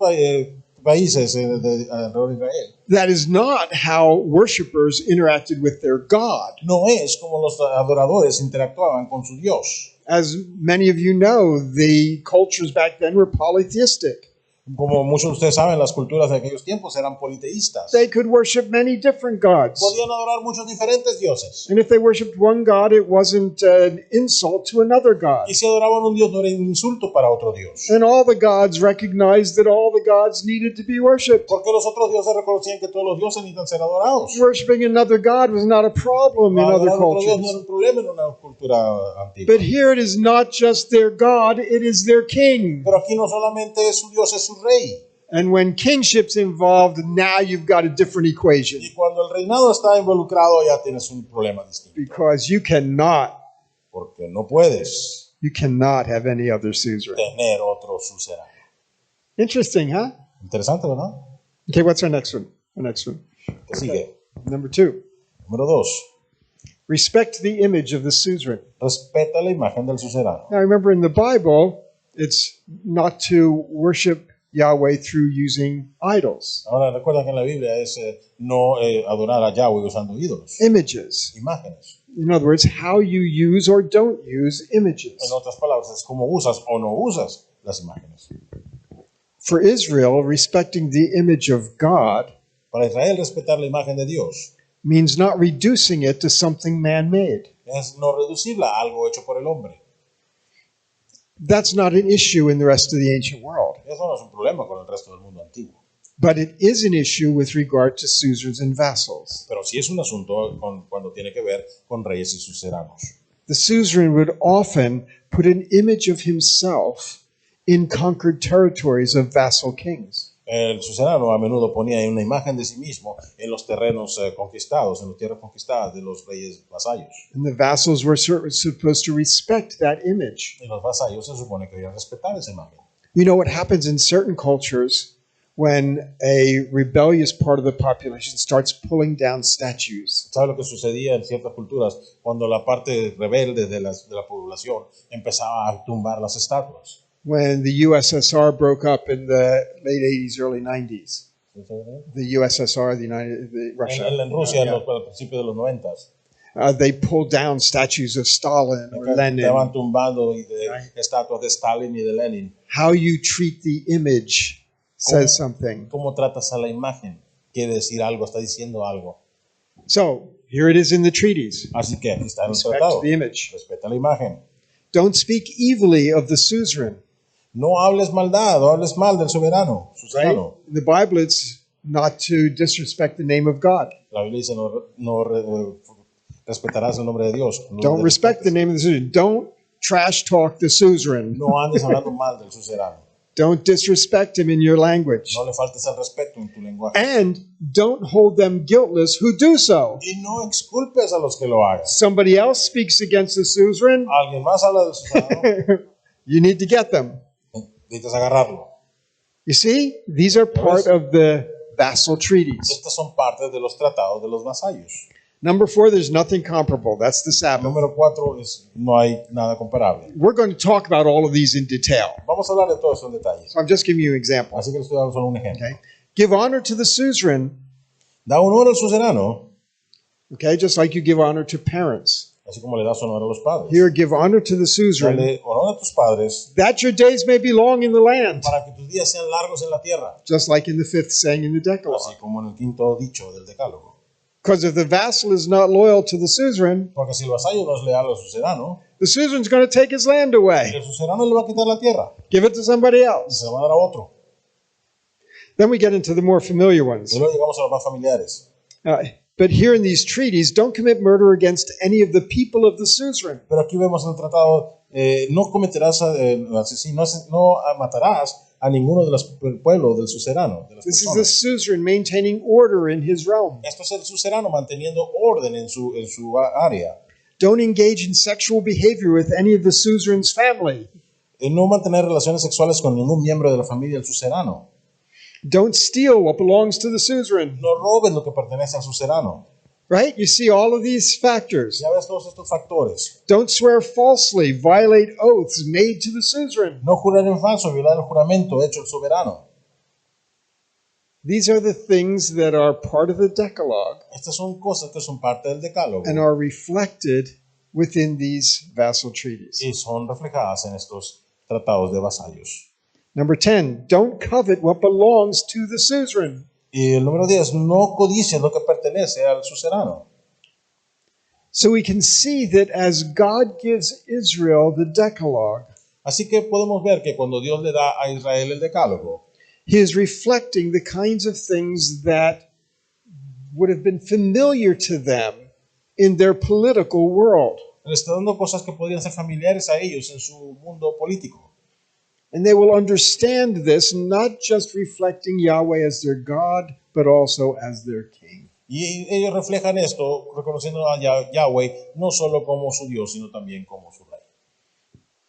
países alrededor de Israel, that is not how worshipers interacted with their God. no es como los adoradores interactuaban con su Dios. As many of you know, the cultures back then were polytheistic. Como muchos de ustedes saben, las culturas de aquellos tiempos eran politeístas. They could worship many different gods. Podían adorar muchos diferentes dioses. And if they worshiped one God, it wasn't an insult to another God. Y si adoraban un Dios, no era un insulto para otro Dios. And all the gods recognized that all the gods needed to be worshipped. Porque los otros dioses reconocían que todos los dioses necesitan ser adorados. Worshipping another God was not a problem in other Adorar a otro Dios no era cultures. un problema en una cultura antigua. But here it is not just their God, it is their king. Pero aquí no solamente es su Dios, es su rey. And when kingship's involved, now you've got a different equation. Y cuando el reinado está involucrado, ya tienes un problema distinto. Because you cannot Porque no puedes have any other suzerain. tener otro suzerano. Interesting, huh? Interesante, ¿verdad? Okay, what's our next one? Our next one. ¿Qué sigue? Number 2. Número 2, respect the image of the suzerain. respeta la imagen del suzerano. Now, remember in the Bible, it's not to worship Yahweh through using idols, Ahora recuerda que en la Biblia es no adorar a Yahweh usando ídolos, images. imágenes. In other words, how you use or don't use images. En otras palabras, es cómo usas o no usas las imágenes. For Israel, respecting the image of God Para Israel, respetar la imagen de Dios means not reducing it to something man-made. es no reducirla a algo hecho por el hombre. That's not an issue in the rest of the ancient world. Eso no es un problema con el resto del mundo antiguo. But it is an issue with regard to suzerains and vassals. Pero sí es un asunto cuando tiene que ver con reyes y suzeranos. The suzerain would often put an image of himself in conquered territories of vassal kings. El suzerano a menudo ponía una imagen de sí mismo en los terrenos conquistados, en las tierras conquistadas de los reyes vasallos. And the vassals were supposed to respect that image. Y los vasallos se supone que debían respetar esa imagen. You know what happens in certain cultures when a rebellious part of the population starts pulling down statues? ¿Sabe lo que sucedía en ciertas culturas cuando la parte rebelde de la población empezaba a tumbar las estatuas? When the USSR broke up in the late 80s, early 90s. The USSR, Russia. En Rusia, Yeah. al principio de los 90s, They pulled down statues of Stalin or Lenin. estaban tumbando de Right. estatuas de Stalin y de Lenin. How you treat the image says something. ¿Cómo tratas a la imagen? Quiere decir algo, está diciendo algo. So here it is in the treaties. Así que aquí está en el Respect tratado. the image. Respeta la imagen. Don't speak evilly of the suzerain. No hables maldad, no hables mal del soberano, Right? suzerano. In the Bible, it's not to disrespect the name of God. La Biblia dice respetarás el nombre de Dios. No Don't respect the name of the suzerain. Don't trash talk the suzerain. No andes hablando mal del suzerano. Don't disrespect him in your language. No le faltes al respeto en tu lenguaje. And don't hold them guiltless who do so. Y no exculpes a los que lo hagan. Somebody else speaks against the suzerain, Alguien más habla del suzerano, you need to get them. necesitas agarrarlo. You see, these are part of the vassal treaties. Estas son partes de los tratados de los vasallos. Number 4, there's nothing comparable. That's the Sabbath. Número 4 es no hay nada comparable. We're going to talk about all of these in detail. Vamos a hablar de todo eso en detalles. So I'm just giving you examples. Así que le estoy dando solo un ejemplo. Okay? Give honor to the suzerain, Da honor al suzerano, okay, just like you give honor to parents. así como le das honor a los padres. Here, give honor to the suzerain, Dale honor a tus padres that your days may be long in the land, para que tus días sean largos en la tierra, just like in the 5th saying in the así Decalogue. como en el quinto dicho del decálogo. Because if the vassal is not loyal to the suzerain, Porque si el vasallo no es leal al suzerano, the suzerain's going to take his land away, el suzerano le va a quitar la tierra give it to somebody y else. se la va a dar a otro. Then we get into the more familiar ones. Y luego llegamos a los más familiares. But here in these treaties, don't commit murder against any of the people of the suzerain. Pero aquí vemos en el tratado, no cometerás no matarás a ninguno del pueblo del suzerano. De las This is the personas. suzerain maintaining order in his realm. Esto es el suzerano manteniendo orden en su área. Don't engage in sexual behavior with any of the suzerain's family. No mantener relaciones sexuales con ningún miembro de la familia del suzerano. Don't steal what belongs to the suzerain. No robes lo que pertenece al suzerano. Right? You see all of these factors. Ya ves todos estos factores. Don't swear falsely, violate oaths made to the suzerain. No jurar en falso, violar el juramento hecho el soberano. These are the things that are part of the Decalogue Estas son cosas que son parte del decálogo and are reflected within these vassal treaties. y son reflejadas en estos tratados de vasallos. Number 10, don't covet what belongs to the suzerain. Y el número 10, no codicies lo que pertenece al suzerano. So we can see that as God gives Israel the Decalogue, Así que podemos ver que cuando Dios le da a Israel el decálogo, he is reflecting the kinds of things that would have been familiar to them in their political world. le está dando cosas que podrían ser familiares a ellos en su mundo político. And they will understand this, not just reflecting Yahweh as their God, but also as their king. Y ellos reflejan esto reconociendo a Yahweh no solo como su Dios, sino también como su Rey.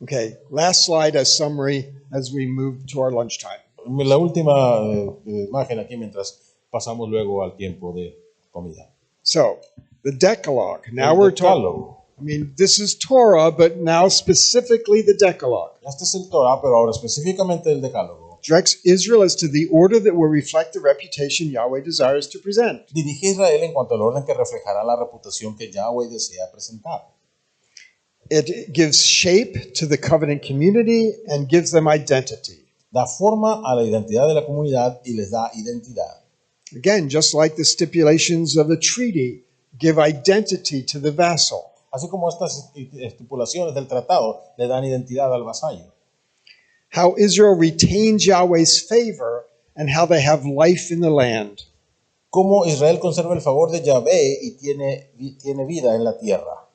Okay, last slide as summary as we move to our lunchtime. La última imagen aquí mientras pasamos luego al tiempo de comida. So, The Decalogue. Now El we're talking. Decálogo. I mean, this is Torah, but now specifically the Decalogue. Este es el Torah, pero ahora específicamente el Decálogo. Directs Israel as to the order that will reflect the reputation Yahweh desires to present. Dirige a Israel en cuanto al orden que reflejará la reputación que Yahweh desea presentar. It gives shape to the covenant community and gives them identity. Da forma a la identidad de la comunidad y les da identidad. Again, just like the stipulations of a treaty give identity to the vassal. Así como estas estipulaciones del tratado le dan identidad al vasallo. How Israel retains Yahweh's favor and how they have life in the land. Cómo Israel conserva el favor de Yahvé y tiene vida en la tierra.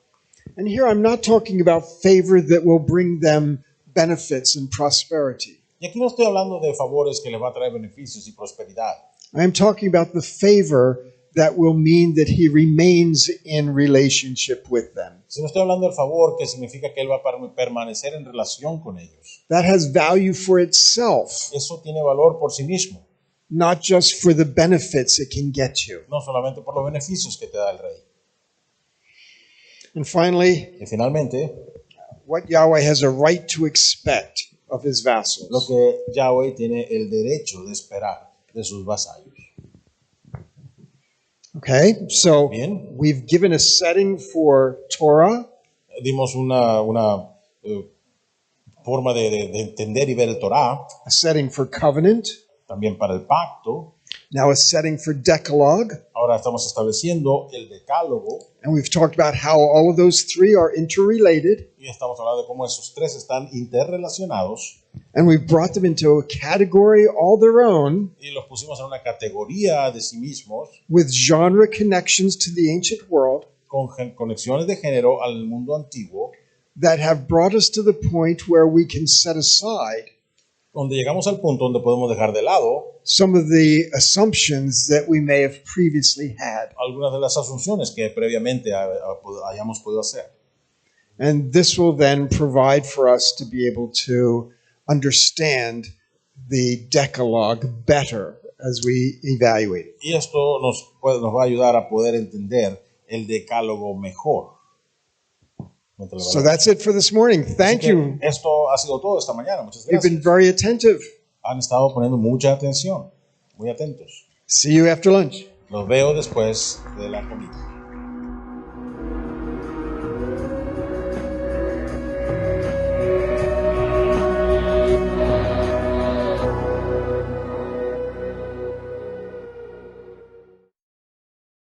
And here I'm not talking about favor that will bring them benefits and prosperity. Y aquí no estoy hablando de favores que les va a traer beneficios y prosperidad. I am talking about the favor that will mean that he remains in relationship with them. Sino estoy hablando del favor que significa que él va a permanecer en relación con ellos. That has value for itself, Eso tiene valor por sí mismo, not just for the benefits it can get you. no solamente por los beneficios que te da el rey. And finally, Y finalmente, what Yahweh has a right to expect of his lo vassals. que Yahweh tiene el derecho de esperar de sus vasallos. Okay, so Bien. we've given a setting for Torah. Dimos una forma de entender y ver el Torah, A setting for covenant, también para el pacto. now a setting for Decalogue, Ahora estamos estableciendo el decálogo and we've talked about how all of those three are interrelated, y estamos hablando de cómo esos tres están interrelacionados and we've brought them into a category all their own y los pusimos en una categoría de sí mismos with genre connections to the ancient world con conexiones de género al mundo antiguo, that have brought us to the point where we can set aside donde llegamos al punto donde podemos dejar de lado some of the assumptions that we may have previously had. algunas de las asunciones que previamente hayamos podido hacer. And this will then provide for us to be able to understand the Decalogue better as we evaluate it. Y esto nos va a ayudar a poder entender el decálogo mejor. So that's it for this morning. Thank Así que you. esto ha sido todo esta mañana. Muchas You've been gracias. very attentive. Han estado poniendo mucha atención, muy atentos. See you after lunch. Los veo después de la comida.